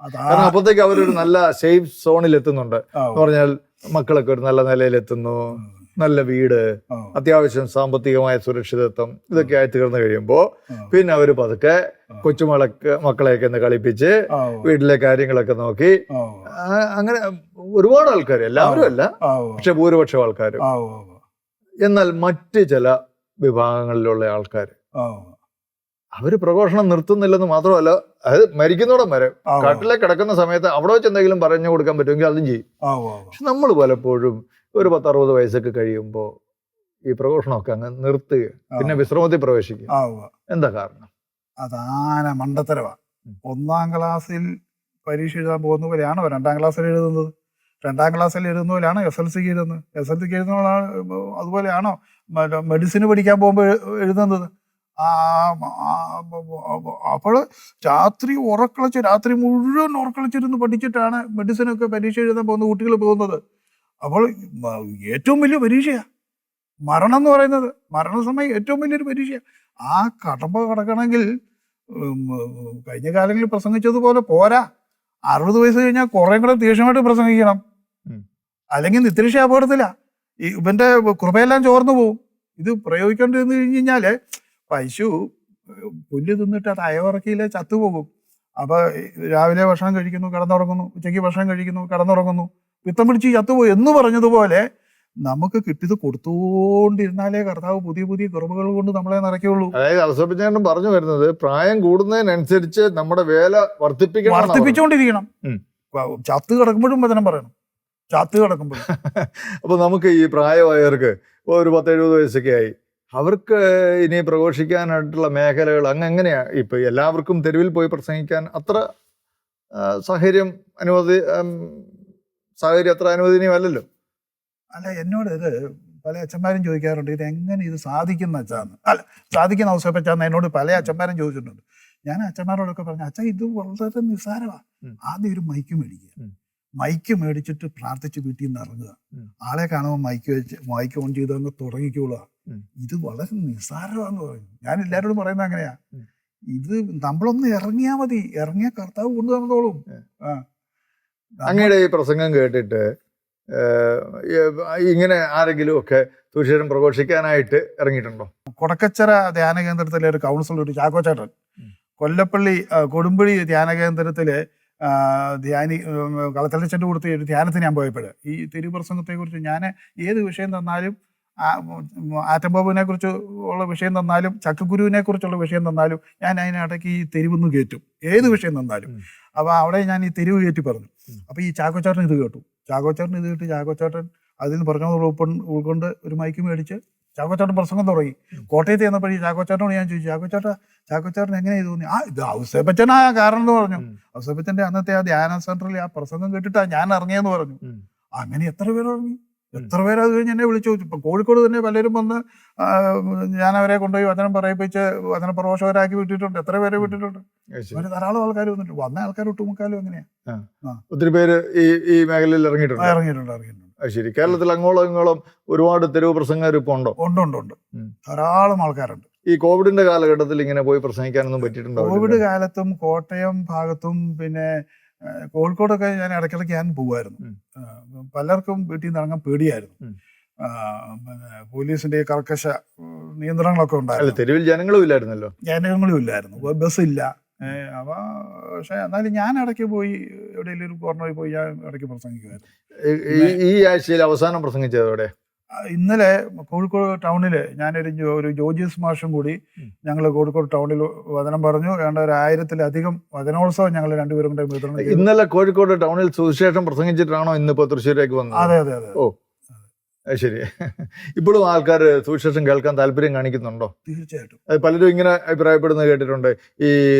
കാരണം അപ്പോഴത്തേക്ക് അവരൊരു നല്ല സേഫ് സോണിൽ എത്തുന്നുണ്ട്. എന്ന് പറഞ്ഞാൽ മക്കളൊക്കെ ഒരു നല്ല നിലയിലെത്തുന്നു, നല്ല വീട്, അത്യാവശ്യം സാമ്പത്തികമായ സുരക്ഷിതത്വം, ഇതൊക്കെ ആയി തീർന്നു കഴിയുമ്പോൾ പിന്നെ അവർ പതുക്കെ മക്കളെയൊക്കെ ഒന്ന് കളിപ്പിച്ച് വീട്ടിലെ കാര്യങ്ങളൊക്കെ നോക്കി അങ്ങനെ ഒരുപാട് ആൾക്കാർ, എല്ലാവരും അല്ല പക്ഷെ ഭൂരിപക്ഷം ആൾക്കാരും. എന്നാൽ മറ്റ് ചില വിഭാഗങ്ങളിലുള്ള ആൾക്കാർ അവര് പ്രഘോഷണം നിർത്തുന്നില്ലെന്ന് മാത്രമല്ല, അത് മരിക്കുന്നോടം വരെ കാട്ടിലെ കിടക്കുന്ന സമയത്ത് അവിടെ വെച്ച് എന്തെങ്കിലും പറഞ്ഞു കൊടുക്കാൻ പറ്റുമെങ്കിൽ അതും ചെയ്യും. പക്ഷെ നമ്മൾ പലപ്പോഴും ഒരു 10-60 വയസ്സൊക്കെ കഴിയുമ്പോൾ ഈ പ്രഘോഷണമൊക്കെ അങ്ങ് നിർത്തുക, പിന്നെ വിശ്രമത്തിൽ പ്രവേശിക്കുക. എന്താ കാരണം? അതാന മണ്ടത്തരവാ. 1ാം ക്ലാസ്സിൽ പരീക്ഷ എഴുതാൻ പോകുന്ന പോലെയാണോ 2ാം ക്ലാസ്സിൽ എഴുതുന്നത്? 2ാം ക്ലാസ്സിൽ എഴുതുന്ന പോലെയാണോ SLC എഴുതുന്നത്? SLC എഴുതുന്ന അതുപോലെയാണോ മെഡിസിന് പഠിക്കാൻ പോകുമ്പോൾ എഴുതുന്നത്? അപ്പോൾ രാത്രി മുഴുവൻ ഉറക്കളച്ചിരുന്ന് പഠിച്ചിട്ടാണ് മെഡിസിനൊക്കെ പരീക്ഷ എഴുതാൻ പോകുന്ന കുട്ടികൾ പോകുന്നത്. അപ്പോൾ ഏറ്റവും വലിയ പരീക്ഷയാണ് മരണം എന്ന് പറയുന്നത്. മരണസമയം ഏറ്റവും വലിയൊരു പരീക്ഷയാണ്. ആ കടമ്പ കടക്കണമെങ്കിൽ കഴിഞ്ഞ കാലങ്ങളിൽ പ്രസംഗിച്ചതുപോലെ പോരാ. 60 വയസ്സ് കഴിഞ്ഞാൽ കുറേ കൂടെ തീക്ഷണമായിട്ട് പ്രസംഗിക്കണം, അല്ലെങ്കിൽ നിത്യരക്ഷ അപകടത്തില്ല. ഇവന്റെ കൃപയെല്ലാം ചോർന്നു പോവും. ഇത് പ്രയോഗിക്കേണ്ടിരുന്നു കഴിഞ്ഞ് കഴിഞ്ഞാല് പശു പുല്ല് തിന്നിട്ട് അത് അയവിറക്കിയില്ല, ചത്തുപോകും. അപ്പൊ രാവിലെ ഭക്ഷണം കഴിക്കുന്നു, കിടന്നുറങ്ങുന്നു, ഉച്ചയ്ക്ക് ഭക്ഷണം കഴിക്കുന്നു, കിടന്നുറങ്ങുന്നു, പിത്തം പിടിച്ച് ചത്തുപോയി എന്ന് പറഞ്ഞതുപോലെ നമുക്ക് കിട്ടിയത് കൊടുത്തുകൊണ്ടിരുന്നാലേ കർത്താവ് പുതിയ പുതിയ കുറവുകൾ കൊണ്ട് നമ്മളെ നിറയ്ക്കുള്ളൂ. അതായത് അസപ്പിച്ചാണ്ടും പറഞ്ഞു വരുന്നത് പ്രായം കൂടുന്നതിനനുസരിച്ച് നമ്മുടെ വേല വർദ്ധിപ്പിച്ചുകൊണ്ടിരിക്കണം. ചത്ത് കിടക്കുമ്പോഴും വചനം പറയണം, ചത്ത് കിടക്കുമ്പോഴും. അപ്പൊ നമുക്ക് ഈ പ്രായമായവർക്ക് ഒരു 10-70 വയസ്സൊക്കെ ആയി, അവർക്ക് ഇനി പ്രഘോഷിക്കാനായിട്ടുള്ള മേഖലകൾ എങ്ങനെയാ? ഇപ്പൊ എല്ലാവർക്കും തെരുവിൽ പോയി പ്രസംഗിക്കാൻ അത്ര സാഹചര്യം അത്ര അനുവദനീയമല്ലല്ലോ. അല്ല, എന്നോട് ഇത് പല അച്ഛന്മാരും ചോദിക്കാറുണ്ട്, ഇത് എങ്ങനെ ഇത് സാധിക്കുന്ന അച്ഛാന്ന്. അല്ല, സാധിക്കുന്ന അവസരപ്പച്ചാന്ന് എന്നോട് പല അച്ഛന്മാരും ചോദിച്ചിട്ടുണ്ട്. ഞാൻ അച്ഛന്മാരോടൊക്കെ പറഞ്ഞു, അച്ഛാ ഇത് വളരെ നിസ്സാരമാണ്. ആദ്യം ഒരു മൈക്ക് മേടിക്കുക, മൈക്ക് മേടിച്ചിട്ട് പ്രാർത്ഥിച്ച് വീട്ടിൽ നിന്ന് ഇറങ്ങുക, ആളെ കാണുമ്പോൾ മൈക്ക് ഓൺ ചെയ്തങ്ങ് തുടങ്ങിക്കോളുക. ഇത് വളരെ നിസ്സാരമാണെന്ന് പറഞ്ഞു. ഞാൻ എല്ലാവരോടും പറയുന്നത് അങ്ങനെയാ. ഇത് നമ്മളൊന്ന് ഇറങ്ങിയാൽ മതി, ഇറങ്ങിയ കർത്താവ് കൊണ്ടു നടന്നോളും. അങ്ങയുടെ ഈ പ്രസംഗം കേട്ടിട്ട് ഇങ്ങനെ ആരെങ്കിലും ഒക്കെ സുവിശേഷം പ്രഘോഷിക്കാനായിട്ട് ഇറങ്ങിയിട്ടുണ്ടോ? കൊടക്കച്ചറ ധ്യാന കേന്ദ്രത്തിലെ ഒരു കൗൺസിലർ, ഒരു ചാക്കോച്ചേട്ടൻ, കൊല്ലപ്പള്ളി കൊടുമ്പുഴി ധ്യാന കേന്ദ്രത്തിലെ കളത്തലച്ചൻ്റെ കൊടുത്ത് ഒരു ധ്യാനത്തിന് ഞാൻ പോയപ്പോഴ് ഈ തിരുപ്രസംഗത്തെക്കുറിച്ച് ഞാൻ ഏത് വിഷയം തന്നാലും, ആറ്റം ബോബിനെ കുറിച്ച് ഉള്ള വിഷയം തന്നാലും, ചക്കക്കുരുവിനെ കുറിച്ചുള്ള വിഷയം തന്നാലും ഞാൻ അതിനിടയ്ക്ക് ഈ തെരുവൊന്ന് കയറ്റും, ഏത് വിഷയം തന്നാലും. അപ്പോൾ അവിടെ ഞാൻ ഈ തെരുവ് കയറ്റി പറഞ്ഞു. അപ്പോൾ ഈ ചാക്കോച്ചേട്ടൻ ഇത് കേട്ടു. ചാക്കോച്ചേട്ടൻ അതിൽ നിന്ന് പറഞ്ഞത് ഉൾക്കൊണ്ട് ഒരു മൈക്ക് മേടിച്ച് ചാക്കോച്ചേട്ടൻ പ്രസംഗം തുടങ്ങി. കോട്ടയത്ത് ചെന്നപ്പോൾ ഈ ചാക്കോച്ചേട്ടനോട് ഞാൻ ചോദിച്ചു, ചാക്കോച്ചേട്ടൻ എങ്ങനെയാ തോന്നി? ഇത് ഔസേപ്പച്ചനായ കാരണം എന്ന് പറഞ്ഞു. ഔസേപ്പച്ചൻ്റെ അന്നത്തെ ആ ധ്യാന സെന്ററിൽ ആ പ്രസംഗം കേട്ടിട്ടാണ് ഞാൻ ഇറങ്ങിയെന്ന് പറഞ്ഞു. അങ്ങനെ എത്ര പേര് ഇറങ്ങി, എത്ര പേര് അത് കഴിഞ്ഞ് എന്നെ വിളിച്ചു. ഇപ്പം കോഴിക്കോട് തന്നെ പലരും വന്ന് ഞാൻ അവരെ കൊണ്ടുപോയി വചനം പറയിപ്പിച്ച് വചന പ്രഘോഷകരാക്കി വിട്ടിട്ടുണ്ട്. എത്ര പേരെ വിട്ടിട്ടുണ്ട്. അവര് ധാരാളം ആൾക്കാർ വന്നിട്ടുണ്ട്. വന്ന ആൾക്കാർ ഒട്ടുമുക്കാലും എങ്ങനെയാ ഒത്തിരി പേര് ഈ മേഖലയിൽ ഇറങ്ങിയിട്ടുണ്ട്. ശരി. കേരളത്തിൽ അങ്ങോളം ഇങ്ങോളം ഒരുപാട് തെരുവ് പ്രസംഗർ ഇപ്പൊ ഉണ്ടോ? ഉണ്ട്. ധാരാളം ആൾക്കാരുണ്ട്. ഈ കോവിഡിന്റെ കാലഘട്ടത്തിൽ ഇങ്ങനെ പോയി പ്രസംഗിക്കാനൊന്നും പറ്റിയിട്ടുണ്ടോ? കോവിഡ് കാലത്തും കോട്ടയം ഭാഗത്തും പിന്നെ കോഴിക്കോടൊക്കെ ഞാൻ ഇടയ്ക്കിടയ്ക്ക് ഞാൻ പോകുമായിരുന്നു. പലർക്കും വീട്ടിൽ നിന്ന് ഇറങ്ങാൻ പേടിയായിരുന്നു. പിന്നെ പോലീസിന്റെ കർക്കശ നിയന്ത്രണങ്ങളൊക്കെ ഉണ്ടായിരുന്നു. തെരുവിൽ ജനങ്ങളും ഇല്ലായിരുന്നു, ബസ്സില്ല. അവ പക്ഷെ എന്നാലും ഞാൻ ഇടയ്ക്ക് പോയി എവിടെയെങ്കിലും ഒരു കോർണറിൽ പോയി ഞാൻ ഇടയ്ക്ക് പ്രസംഗിക്കുമായിരുന്നു. ഈ ആഴ്ചയിൽ അവസാനം പ്രസംഗിച്ചതോടെ ഇന്നലെ കോഴിക്കോട് ടൗണില് ഒരു ജോർജിയസ് മാഷും കൂടി ഞങ്ങൾ കോഴിക്കോട് ടൗണിൽ വചനം പറഞ്ഞു. വേണ്ട ഒരു 1000-ലധികം വചനോത്സവം ഞങ്ങൾ രണ്ടുപേരും കൂടെ വിതരണം ചെയ്തു. ഇന്നലെ കോഴിക്കോട് ടൗണിൽ സുവിശേഷം പ്രസംഗിച്ചിട്ടാണോ ഇന്നിപ്പോ തൃശ്ശൂരേക്ക് വന്നത്? അതെ അതെ അതെ. ഓ ശരി. ഇപ്പോഴും ആൾക്കാർ സുവിശേഷം കേൾക്കാൻ താല്പര്യം കാണിക്കുന്നുണ്ടോ? തീർച്ചയായിട്ടും. പലരും ഇങ്ങനെ അഭിപ്രായപ്പെടുന്നത് കേട്ടിട്ടുണ്ട്. ഈ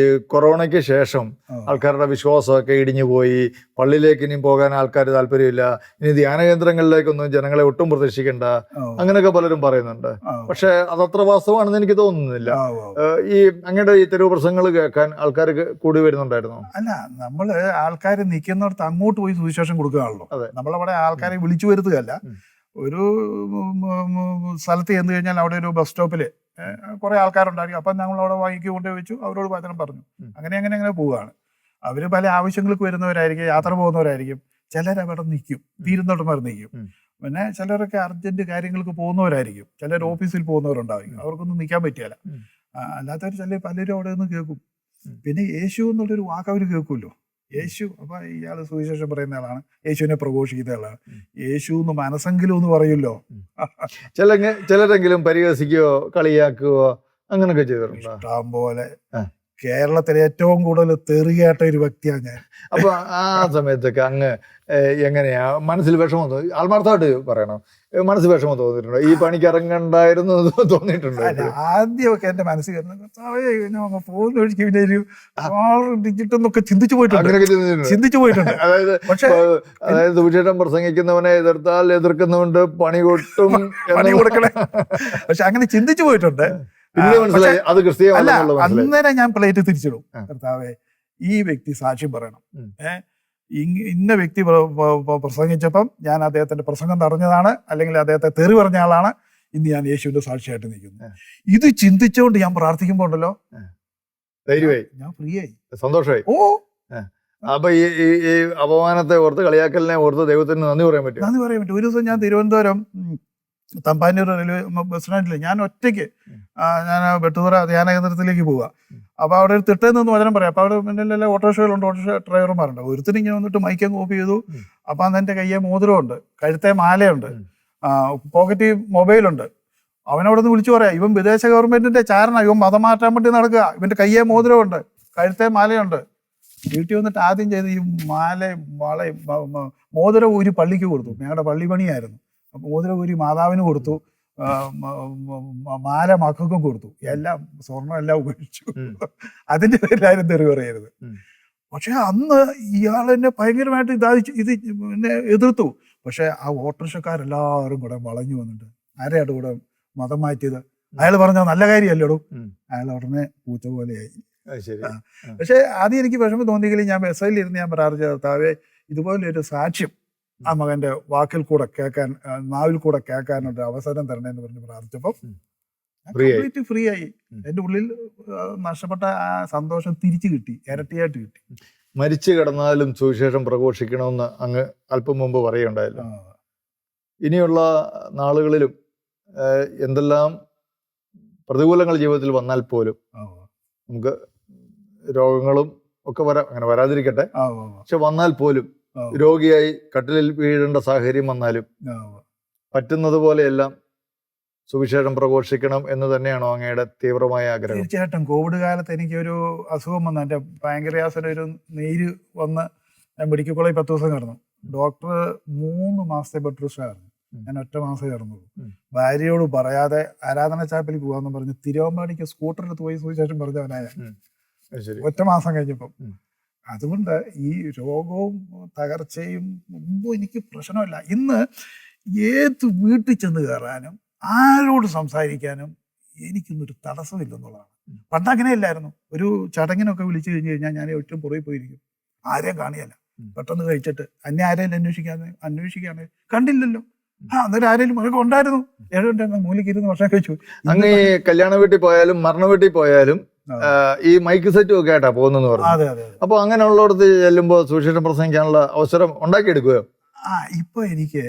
കൊറോണയ്ക്ക് ശേഷം ആൾക്കാരുടെ വിശ്വാസമൊക്കെ ഇടിഞ്ഞു പോയി, പള്ളിയിലേക്ക് ഇനിയും പോകാൻ ആൾക്കാർ താല്പര്യമില്ല, ഇനി ധ്യാന കേന്ദ്രങ്ങളിലേക്കൊന്നും ജനങ്ങളെ ഒട്ടും പ്രതീക്ഷിക്കണ്ട, അങ്ങനെയൊക്കെ പലരും പറയുന്നുണ്ട്. പക്ഷെ അതത്ര വാസ്തവമാണെന്ന് എനിക്ക് തോന്നുന്നില്ല. ഈ അങ്ങയുടെ ഈ തെരുവ് പ്രസംഗങ്ങൾ കേൾക്കാൻ ആൾക്കാർ കൂടി വരുന്നുണ്ടായിരുന്നു? അല്ല, നമ്മള് ആൾക്കാർ നിൽക്കുന്നിടത്ത് അങ്ങോട്ട് പോയി സുവിശേഷം കൊടുക്കുകയാണല്ലോ. നമ്മളവിടെ ആൾക്കാരെ വിളിച്ചു വരുത്തുകയല്ല. ഒരു സ്ഥലത്ത് ചെന്ന് കഴിഞ്ഞാൽ അവിടെ ഒരു ബസ് സ്റ്റോപ്പിൽ കുറെ ആൾക്കാരുണ്ടായിരിക്കും. അപ്പം ഞങ്ങൾ അവിടെ വൈകി കൊണ്ടു വെച്ചു, അവരോട് വചനം പറഞ്ഞു. അങ്ങനെ പോവുകയാണ്. അവർ പല ആവശ്യങ്ങൾക്ക് വരുന്നവരായിരിക്കും, യാത്ര പോകുന്നവരായിരിക്കും. ചിലരവിടെ നിൽക്കും, തീരുന്നോട്ടന്മാർ നിൽക്കും. പിന്നെ ചിലരൊക്കെ അർജന്റ് കാര്യങ്ങൾക്ക് പോകുന്നവരായിരിക്കും, ചിലർ ഓഫീസിൽ പോകുന്നവരുണ്ടാവും. അവർക്കൊന്നും നിൽക്കാൻ പറ്റിയല്ല. അല്ലാത്തവർ പലരും അവിടെ നിന്ന് കേൾക്കും. പിന്നെ യേശു എന്നുള്ളൊരു വാക്ക് അവർ കേൾക്കുമല്ലോ. യേശു, അപ്പൊ ഇയാൾ സുവിശേഷം പറയുന്ന ആളാണ്, യേശുവിനെ പ്രഘോഷിക്കുന്ന ആളാണ്. യേശു എന്ന് മനസ്സെങ്കിലും എന്ന് പറയുമല്ലോ. ചിലരെങ്കിലും പരിഹസിക്കുകയോ കളിയാക്കുകയോ അങ്ങനൊക്കെ ചെയ്തിട്ടുണ്ടോ? ഇഷ്ടം പോലെ. കേരളത്തിലെ ഏറ്റവും കൂടുതൽ തെറിയായിട്ട ഒരു വ്യക്തിയാണ് ഞാൻ. അപ്പൊ ആ സമയത്തൊക്കെ അങ്ങ് എങ്ങനെയാ മനസ്സിൽ വിഷമം തോന്നി? ആത്മാർത്ഥമായിട്ട് പറയണം, മനസ്സിൽ വിഷമം തോന്നിയിട്ടുണ്ടോ? ഈ പണിക്ക് ഇറങ്ങണ്ടായിരുന്നു തോന്നിയിട്ടുണ്ടോ? ആദ്യമൊക്കെ എന്റെ മനസ്സിൽ പോകുന്ന ഒഴിച്ച് പിന്നെ ഒരു ഡിജിറ്റൊക്കെ ചിന്തിച്ചു പോയിട്ടുണ്ട്. അതായത് സുവിശേഷം പ്രസംഗിക്കുന്നവനെ എതിർത്താൽ എതിർക്കുന്നവണ്ട് പണി കൊടുക്കണേ. പക്ഷെ അങ്ങനെ ചിന്തിച്ചു പോയിട്ടുണ്ട്. അത് അല്ല, അന്നേരം ഞാൻ പ്ലേറ്റ് തിരിച്ചിടും. കർത്താവേ, ഈ വ്യക്തി സാക്ഷ്യം പറയണം. ഇന്ന വ്യക്തി പ്രസംഗിച്ചപ്പം ഞാൻ അദ്ദേഹത്തിന്റെ പ്രസംഗം തടഞ്ഞതാണ്, അല്ലെങ്കിൽ അദ്ദേഹത്തെ തെറി പറഞ്ഞ ആളാണ്, ഇന്ന് ഞാൻ യേശുവിന്റെ സാക്ഷിയായിട്ട് നിൽക്കുന്നു. ഇത് ചിന്തിച്ചുകൊണ്ട് ഞാൻ പ്രാർത്ഥിക്കുമ്പോ ഉണ്ടല്ലോ, ധൈര്യമായി, ഞാൻ ഫ്രീ ആയി, സന്തോഷമായി. അപ്പൊ ഈ അപമാനത്തെ ഓർത്ത്, കളിയാക്കലിനെ ഓർത്ത് ദൈവത്തിന് നന്ദി പറയാൻ പറ്റും. ഒരു ദിവസം ഞാൻ തിരുവനന്തപുരം തമ്പാനൂർ റെയിൽവേ ബസ് സ്റ്റാൻഡിൽ ഞാൻ ഒറ്റയ്ക്ക് ഞാൻ വെട്ടുതുറ ധ്യാന കേന്ദ്രത്തിലേക്ക് പോവുക. അപ്പോൾ അവിടെ ഒരു തിട്ടയിൽ നിന്ന് വചനം പറയാം. അപ്പോൾ അവിടെ മുന്നിലെല്ലാം ഓട്ടോറിക്ഷകളുണ്ട്, ഓട്ടോറിക്ഷ ഡ്രൈവർമാരുണ്ട്. ഒരുത്തിന് ഇങ്ങനെ വന്നിട്ട് മൈക്കങ്ങ് കോപ്പി ചെയ്തു. അപ്പം അന്ന് എൻ്റെ കയ്യെ മോതിരമുണ്ട്, കഴുത്തെ മാലയുണ്ട്, പോക്കറ്റിൽ മൊബൈലുണ്ട്. അവനവിടെ നിന്ന് വിളിച്ചു പറയാം, ഇവൻ വിദേശ ഗവൺമെന്റിന്റെ ചാരനാണ്, ഇവൻ മതം മാറ്റാൻ വേണ്ടി നടക്കുക, ഇവന്റെ കയ്യെ മോതിരമുണ്ട്, കഴുത്തെ മാലയുണ്ട്. വീട്ടിൽ വന്നിട്ട് ആദ്യം ചെയ്ത് ഈ വളയും മോതിരം ഊരി പള്ളിക്ക് കൊടുത്തു. ഞങ്ങളുടെ പള്ളി പണിയായിരുന്നു. മോതിരം ഊരി മാതാവിന് കൊടുത്തു, മാല മക്കൾക്കും കൊടുത്തു. എല്ലാം സ്വർണ്ണം എല്ലാം ഉപയോഗിച്ചു. അതിന്റെ പേരിലാരും തെറി പറയരുത്. പക്ഷെ അന്ന് ഇയാൾ എന്നെ ഭയങ്കരമായിട്ട് ഇത് എന്നെ എതിർത്തു. പക്ഷെ ആ ഓട്ടോറിക്ഷക്കാരെല്ലാവരും കൂടെ വളഞ്ഞു വന്നിട്ട്, ആരെയായിട്ട് കൂടെ മതം മാറ്റിയത്? അയാൾ പറഞ്ഞ നല്ല കാര്യമല്ലേടൂ. അയാൾ ഉടനെ പൂച്ച പോലെയായി. പക്ഷെ ആദ്യം എനിക്ക് വിഷമം തോന്നിയെങ്കിലും ഞാൻ ബസ്സിലിരുന്ന് ഞാൻ പ്രാർത്ഥിച്ച, കർത്താവേ, ഇതുപോലെ ഒരു സാക്ഷ്യം ആ മകന്റെ വാക്കിൽ കൂടെ കേൾക്കാൻ, നാവിൽ കൂടെ കേൾക്കാനൊരു അവസരം തരണേന്ന് പറഞ്ഞ് പ്രാർത്ഥിച്ചപ്പം കംപ്ലീറ്റ് ഫ്രീ ആയി. എന്റെ ഉള്ളിൽ നഷ്ടപ്പെട്ട ആ സന്തോഷം തിരിച്ചു കിട്ടി, ഇരട്ടിയായിട്ട് കിട്ടി. മരിച്ചു കിടന്നാലും സുവിശേഷം പ്രഘോഷിക്കണമെന്ന് അങ്ങ് അല്പം മുമ്പ് പറയുകയുണ്ടായല്ലോ. ഇനിയുള്ള നാളുകളിലും എന്തെല്ലാം പ്രതികൂലങ്ങൾ ജീവിതത്തിൽ വന്നാൽ പോലും, നമുക്ക് രോഗങ്ങളും ഒക്കെ അങ്ങനെ വരാതിരിക്കട്ടെ, പക്ഷെ വന്നാൽ പോലും, രോഗിയായി കട്ടിലിൽ വീഴേണ്ട സാഹചര്യം വന്നാലും പറ്റുന്നത് പോലെയെല്ലാം സുവിശേഷം പ്രഘോഷിക്കണം എന്ന് തന്നെയാണോ അങ്ങയുടെ തീവ്രമായ ആഗ്രഹം? തീർച്ചയായിട്ടും. കോവിഡ് കാലത്ത് എനിക്കൊരു അസുഖം വന്നു, എൻ്റെ പാൻക്രിയാസിന് ഒരു നീര് വന്ന് ഞാൻ മെഡിക്കൽ കോളേജ് 10 ദിവസം കിടന്നു. ഡോക്ടർ 3 മാസത്തെ ബെഡ് റെസ്റ്റ് ആയിരുന്നു. ഞാൻ 1 മാസം കിടന്നുള്ളൂ. ഭാര്യയോട് പറയാതെ ആരാധന ചാപ്പലിൽ പോകാന്ന് പറഞ്ഞ് തിരുവമ്പാടിക്ക് സ്കൂട്ടർ എടുത്ത് പോയി സുവിശേഷം പറഞ്ഞവനായ 1 മാസം കഴിഞ്ഞപ്പം. അതുകൊണ്ട് ഈ രോഗവും തകർച്ചയും ഒന്നും എനിക്ക് പ്രശ്നമില്ല. ഇന്ന് ഏത് വീട്ടിൽ ചെന്ന് കയറാനും ആരോട് സംസാരിക്കാനും എനിക്കൊന്നൊരു തടസ്സമില്ലെന്നുള്ളതാണ്. പണ്ട് അങ്ങനെയല്ലായിരുന്നു. ഒരു ചടങ്ങിനൊക്കെ വിളിച്ചു കഴിഞ്ഞ് കഴിഞ്ഞാൽ ഞാൻ ഏറ്റവും പുറകെ പോയിരിക്കും, ആരെയും കാണിയല്ല. പെട്ടെന്ന് കഴിച്ചിട്ട് ആരെയും അന്വേഷിക്കുകയാണ്, കണ്ടില്ലല്ലോ, അന്നേരം ആരെങ്കിലും മകൾക്ക് ഉണ്ടായിരുന്നു, ഏഴുണ്ടായിരുന്നു, മൂലിക്ക് 20 വർഷം കഴിച്ചു. അങ്ങ് ഈ കല്യാണ വീട്ടിൽ പോയാലും മരണ വീട്ടിൽ പോയാലും ഈ മൈക്ക് സെറ്റും ഒക്കെ ആയിട്ടാ പോകുന്നെന്ന് പറഞ്ഞു. അപ്പൊ അങ്ങനെയുള്ളടത്ത് ചെല്ലുമ്പോ സുവിശേഷം പ്രസംഗിക്കാനുള്ള അവസരം ഉണ്ടാക്കിയെടുക്കുകയോ? ഇപ്പൊ എനിക്ക്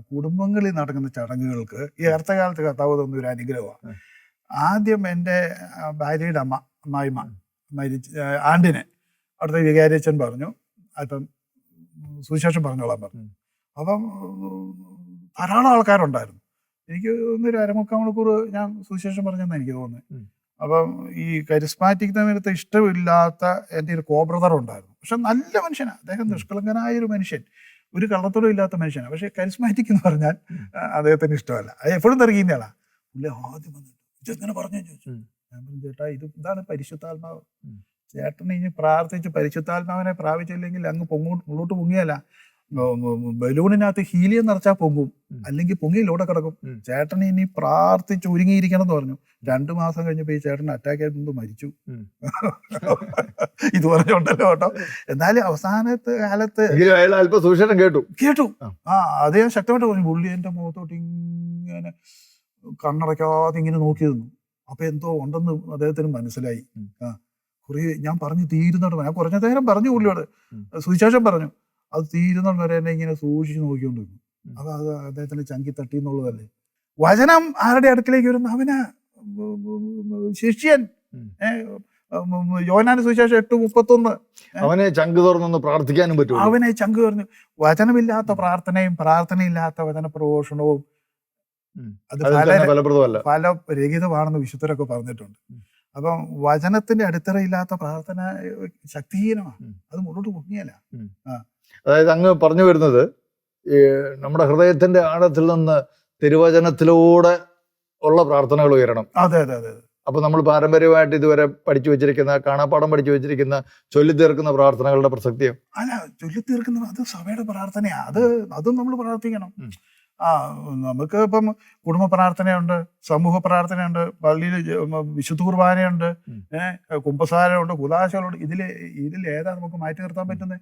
കുടുംബങ്ങളിൽ നടക്കുന്ന ചടങ്ങുകൾക്ക് ഈ അടുത്തകാലത്ത് കർത്താവ് തന്ന ഒരു അനുഗ്രഹമാണ്. ആദ്യം എൻ്റെ ഭാര്യയുടെ അമ്മായിമ്മ ആണ്ടിനെ അവിടുത്തെ വികാരിയച്ഛൻ പറഞ്ഞു, അപ്പം സുവിശേഷം പറഞ്ഞോളാൻ പറഞ്ഞു. അപ്പം ധാരാളം ആൾക്കാരുണ്ടായിരുന്നു. എനിക്ക് ഒരു അരമുക്കാൽ മണിക്കൂർ ഞാൻ സുവിശേഷം പറഞ്ഞെന്ന് എനിക്ക് തോന്നുന്നത്. അപ്പം ഈ കരിസ്മാറ്റിക് തമ്മിലത്തെ ഇഷ്ടമില്ലാത്ത എൻ്റെ ഒരു ബ്രദർ ഉണ്ടായിരുന്നു. പക്ഷെ നല്ല മനുഷ്യനാണ് അദ്ദേഹം, നിഷ്കളങ്കനായ ഒരു മനുഷ്യൻ, ഒരു കള്ളത്തോടും ഇല്ലാത്ത മനുഷ്യനാണ്. പക്ഷെ കരിസ്മാറ്റിക് എന്ന് പറഞ്ഞാൽ അദ്ദേഹത്തിന് ഇഷ്ടമല്ല. അത് എപ്പോഴും തിരക്കിന്ന ആളാ. പുള്ളി ആദ്യം വന്നിട്ട് ഇതെങ്ങനെ പറഞ്ഞു ചോദിച്ചു. ഞാൻ പറഞ്ഞു, ചേട്ടാ ഇതാണ് പരിശുദ്ധാത്മാവ്. ചേട്ടനെ ഇനി പ്രാർത്ഥിച്ച് പരിശുദ്ധാത്മാവിനെ പ്രാപിച്ചില്ലെങ്കിൽ അങ്ങ് മുള്ളോട്ട് പൊങ്ങിയല്ല, ബലൂണിനകത്ത് ഹീലിയം നിറച്ചാൽ പൊങ്ങും, അല്ലെങ്കിൽ പൊങ്ങിയിലൂടെ കിടക്കും. ചേട്ടനെ ഇനി പ്രാർത്ഥിച്ച് ഒരുങ്ങിയിരിക്കണം എന്ന് പറഞ്ഞു. 2 മാസം കഴിഞ്ഞപ്പോ ഈ ചേട്ടൻ അറ്റാക്ക് ആയിട്ട് മരിച്ചു. ഇത് പറഞ്ഞുണ്ടല്ലോ കേട്ടോ. എന്നാലും അവസാനത്തെ കാലത്ത് കേട്ടു അത് ഞാൻ ശക്തമായിട്ട് പറഞ്ഞു. പുള്ളി എന്റെ മുഖത്തോട്ട് ഇങ്ങനെ കണ്ണടയ്ക്കാതെ ഇങ്ങനെ നോക്കി നിന്നു. അപ്പൊ എന്തോ ഉണ്ടെന്ന് അദ്ദേഹത്തിന് മനസ്സിലായി. കുറെ ഞാൻ പറഞ്ഞു തീരുന്നിടം, ഞാൻ കുറഞ്ഞ നേരം പറഞ്ഞു പുള്ളിയോട് സുവിശേഷം പറഞ്ഞു. അത് തീരുന്നിടം വരെ എന്നെ ഇങ്ങനെ സൂക്ഷിച്ച് നോക്കിക്കൊണ്ടിരുന്നു. അപ്പൊ അത് അദ്ദേഹത്തിന് ചങ്കി തട്ടി എന്നുള്ളതല്ലേ. വചനം ആരുടെ അടുക്കിലേക്ക് വരുന്ന അവന് ശിഷ്യൻ. യോഹന്നാന്റെ സുവിശേഷം 8:31 അവനെ ചങ്ക് തുറന്നൊന്ന് പ്രാർത്ഥിക്കാനും പറ്റും. അവനെ ചങ്ക് തുറന്നു. വചനമില്ലാത്ത പ്രാർത്ഥനയും പ്രാർത്ഥനയില്ലാത്ത വചന പ്രഘോഷണവും അത് ഫലരഹിതമാണെന്ന് വിശുദ്ധരൊക്കെ പറഞ്ഞിട്ടുണ്ട്. അപ്പം വചനത്തിന്റെ അടിത്തറയില്ലാത്ത പ്രാർത്ഥന ശക്തിഹീനമാണ്, അത് മുന്നോട്ട് പൊങ്ങിയല്ല. അതായത് അങ്ങ് പറഞ്ഞു വരുന്നത് നമ്മുടെ ഹൃദയത്തിന്റെ ആഴത്തിൽ നിന്ന് തിരുവചനത്തിലൂടെ ഉള്ള പ്രാർത്ഥനകൾ ഉയരണം. അതെ അതെ അതെ. അപ്പൊ നമ്മൾ പാരമ്പര്യമായിട്ട് ഇതുവരെ പഠിച്ചു വെച്ചിരിക്കുന്ന, കാണാപ്പാടം പഠിച്ചു വെച്ചിരിക്കുന്ന ചൊല്ലി തീർക്കുന്ന പ്രാർത്ഥനകളുടെ പ്രസക്തിയോ? അല്ല, ചൊല്ലി തീർക്കുന്ന അത് സഭയുടെ പ്രാർത്ഥനയാ. അതും നമ്മൾ പ്രാർത്ഥിക്കണം. നമുക്ക് ഇപ്പം കുടുംബ പ്രാർത്ഥനയുണ്ട്, സമൂഹ പ്രാർത്ഥനയുണ്ട്, പള്ളിയിൽ വിശുദ്ധ കുർബാനയുണ്ട്, കുമ്പസാരമുണ്ട്, കുദാശകളുണ്ട്. ഇതിൽ ഏതാ നമുക്ക് മാറ്റി നിർത്താൻ പറ്റുന്നത്?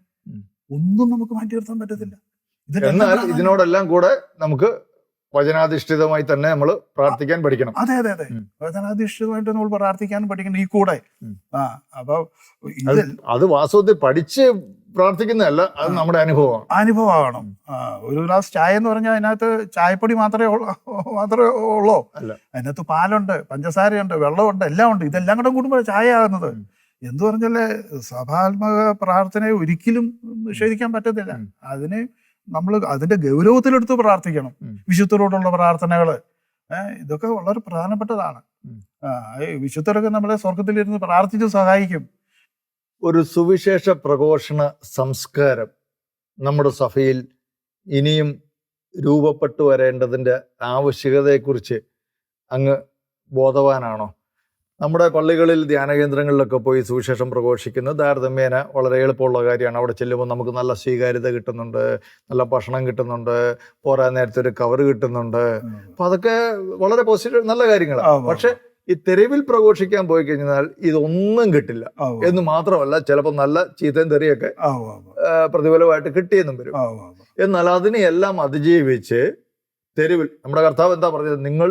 ഒന്നും നമുക്ക് മാറ്റി നിർത്താൻ പറ്റത്തില്ല. എന്നാൽ ഇതിനോടെല്ലാം കൂടെ നമുക്ക് വചനാധിഷ്ഠിതമായി തന്നെ നമ്മൾ പ്രാർത്ഥിക്കാൻ പഠിക്കണം. അതെ അതെ അതെ, വചനാധിഷ്ഠിതമായിട്ട് നമ്മൾ പ്രാർത്ഥിക്കാൻ പഠിക്കണം ഈ കൂടെ. അപ്പൊ അത് വാസ്തവത്തിൽ പഠിച്ച് പ്രാർത്ഥിക്കുന്നതല്ല, അത് നമ്മുടെ അനുഭവമാണ്. ഒരു ഗ്ലാസ് ചായ എന്ന് പറഞ്ഞാൽ അതിനകത്ത് ചായപ്പൊടി മാത്രമേ ഉള്ളൂ. അതിനകത്ത് പാലുണ്ട്, പഞ്ചസാരയുണ്ട്, വെള്ളമുണ്ട്, എല്ലാം ഉണ്ട്. ഇതെല്ലാം കൂടെ കൂടുമ്പോൾ ചായ ആകുന്നത്. എന്തു പറഞ്ഞാല് സഭാത്മക പ്രാർത്ഥനയെ ഒരിക്കലും നിഷേധിക്കാൻ പറ്റത്തില്ല. അതിനെ നമ്മൾ അതിന്റെ ഗൗരവത്തിലെടുത്ത് പ്രാർത്ഥിക്കണം. വിശുദ്ധരോടുള്ള പ്രാർത്ഥനകള് ഇതൊക്കെ വളരെ പ്രധാനപ്പെട്ടതാണ്. വിശുദ്ധരൊക്കെ നമ്മളെ സ്വർഗത്തിലിരുന്ന് പ്രാർത്ഥിച്ച് സഹായിക്കും. ഒരു സുവിശേഷ പ്രഘോഷണ സംസ്കാരം നമ്മുടെ സഭയിൽ ഇനിയും രൂപപ്പെട്ടു വരേണ്ടതിൻ്റെ ആവശ്യകതയെക്കുറിച്ച് അങ്ങ് ബോധവാനാണോ? നമ്മുടെ പള്ളികളിൽ ധ്യാന കേന്ദ്രങ്ങളിലൊക്കെ പോയി സുവിശേഷം പ്രഘോഷിക്കുന്നത് താരതമ്യേന വളരെ എളുപ്പമുള്ള കാര്യമാണ്. അവിടെ ചെല്ലുമ്പോൾ നമുക്ക് നല്ല സ്വീകാര്യത കിട്ടുന്നുണ്ട്, നല്ല ഭക്ഷണം കിട്ടുന്നുണ്ട്, പോരാൻ നേരത്തെ ഒരു കവർ കിട്ടുന്നുണ്ട്. അപ്പൊ അതൊക്കെ വളരെ പോസിറ്റീവ് നല്ല കാര്യങ്ങളാണ്. പക്ഷെ ഈ തെരുവിൽ പ്രഘോഷിക്കാൻ പോയി കഴിഞ്ഞാൽ ഇതൊന്നും കിട്ടില്ല എന്ന് മാത്രമല്ല, ചിലപ്പോൾ നല്ല ചീത്തയും തെറിയൊക്കെ പ്രതിഫലമായിട്ട് കിട്ടിയെന്നും വരും. എന്നാൽ അതിനെയെല്ലാം അതിജീവിച്ച് തെരുവിൽ നമ്മുടെ കർത്താവ് എന്താ പറഞ്ഞത്? നിങ്ങൾ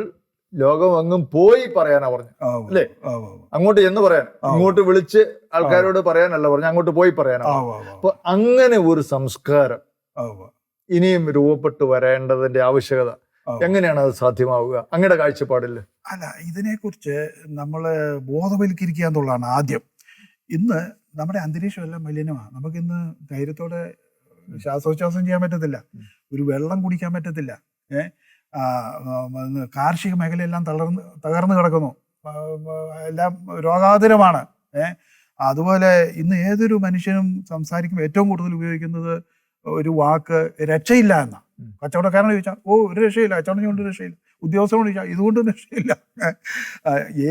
ലോകമെങ്ങും പോയി പറയാനാ പറഞ്ഞു, അല്ലേ? അങ്ങോട്ട് എന്ന് പറയാൻ, ഇങ്ങോട്ട് വിളിച്ച് ആൾക്കാരോട് പറയാനല്ല പറഞ്ഞു, അങ്ങോട്ട് പോയി പറയാനാ. അപ്പൊ അങ്ങനെ ഒരു സംസ്കാരം ഇനിയും രൂപപ്പെട്ടു വരേണ്ടതിന്റെ ആവശ്യകത എങ്ങനെയാണ് അത് സാധ്യമാവുക അങ്ങയുടെ കാഴ്ചപ്പാടിൽ? അല്ല, ഇതിനെക്കുറിച്ച് നമ്മൾ ബോധവൽക്കരിക്കുക എന്നുള്ളതാണ് ആദ്യം. ഇന്ന് നമ്മുടെ അന്തരീക്ഷം എല്ലാം മലിനമാണ്. നമുക്കിന്ന് ധൈര്യത്തോടെ ശ്വാസോച്ഛ്വാസം ചെയ്യാൻ പറ്റത്തില്ല, ഒരു വെള്ളം കുടിക്കാൻ പറ്റത്തില്ല. കാർഷിക മേഖലയെല്ലാം തകർന്നു കിടക്കുന്നു, എല്ലാം രോഗാതുരമാണ്. അതുപോലെ ഇന്ന് ഏതൊരു മനുഷ്യനും സംസാരിക്കുമ്പോൾ ഏറ്റവും കൂടുതൽ ഉപയോഗിക്കുന്നത് ഒരു വാക്ക് രക്ഷയില്ല എന്നാ. കച്ചവടക്കാരനെ ചോദിച്ചാൽ ഒരു രക്ഷയില്ല, കച്ചവടം കൊണ്ട് രക്ഷയില്ല, ഉദ്യോഗസ്ഥനോട് ചോദിച്ചാൽ ഇതുകൊണ്ട് രക്ഷയില്ല.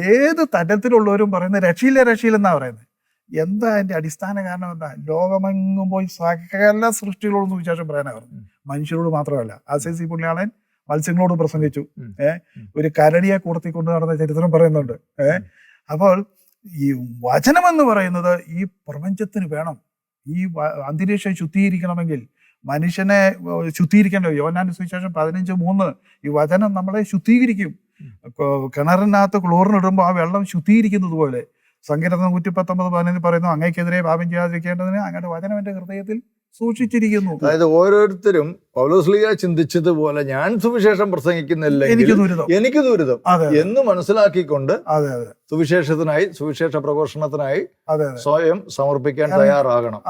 ഏത് തരത്തിലുള്ളവരും പറയുന്നത് രക്ഷയില്ലെന്നാ പറയുന്നത്. എന്താ അതിന്റെ അടിസ്ഥാന കാരണം? എന്താ? ലോകമെങ്ങും പോയി സകല സൃഷ്ടികളോടും സുവിശേഷം പറയാനാ പറഞ്ഞു. മനുഷ്യരോട് മാത്രമല്ല. ACC പുണ്യാളൻ മത്സ്യങ്ങളോട് പ്രസംഗിച്ചു. ഒരു കരടിയെ കൂടത്തിക്കൊണ്ട് നടന്ന ചരിത്രം പറയുന്നുണ്ട്. അപ്പോൾ ഈ വചനമെന്ന് പറയുന്നത് ഈ പ്രപഞ്ചത്തിന് വേണം. ഈ അന്തരീക്ഷം ശുദ്ധീകരിക്കണമെങ്കിൽ മനുഷ്യനെ ശുദ്ധീകരിക്കേണ്ട. യോഹന്നാന്റെ സുവിശേഷം 15:3 ഈ വചനം നമ്മളെ ശുദ്ധീകരിക്കും. കിണറിനകത്ത് ക്ലോറിൻ ഇടുമ്പോൾ ആ വെള്ളം ശുദ്ധീകരിക്കുന്നത് പോലെ സങ്കീർത്തനം 119:15 പറയുന്നു, അങ്ങയ്ക്കെതിരെ പാപം ചെയ്യാതിരിക്കേണ്ടതിന് അങ്ങയുടെ വചനം എന്റെ ഹൃദയത്തിൽ സൂക്ഷിച്ചിരിക്കുന്നു. അതായത് ഓരോരുത്തരും പൗലോസ്ലീഹ ചിന്തിച്ചതുപോലെ ഞാൻ സുവിശേഷം പ്രസംഗിക്കുന്നില്ല, എനിക്ക് ദുരിതം എന്ന് മനസ്സിലാക്കിക്കൊണ്ട് സുവിശേഷത്തിനായി, സുവിശേഷ പ്രഘോഷണത്തിനായി സ്വയം സമർപ്പിക്കാൻ തയ്യാറാകണം.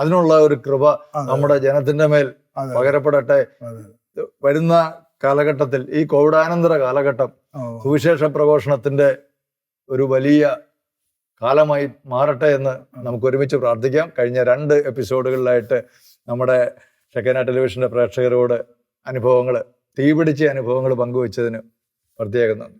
അതിനുള്ള ഒരു കൃപ നമ്മുടെ ജനത്തിന്റെ മേൽ പകരപ്പെടട്ടെ. വരുന്ന കാലഘട്ടത്തിൽ, ഈ കോവിഡാനന്തര കാലഘട്ടം സുവിശേഷ പ്രഘോഷണത്തിന്റെ ഒരു വലിയ കാലമായി മാറട്ടെ എന്ന് നമുക്ക് ഒരുമിച്ച് പ്രാർത്ഥിക്കാം. കഴിഞ്ഞ 2 എപ്പിസോഡുകളിലായിട്ട് നമ്മുടെ ഷെക്കേന ടെലിവിഷന്റെ പ്രേക്ഷകരോട് അനുഭവങ്ങൾ, തീപിടിച്ച അനുഭവങ്ങൾ പങ്കുവച്ചതിന് പ്രത്യേകം നന്ദി.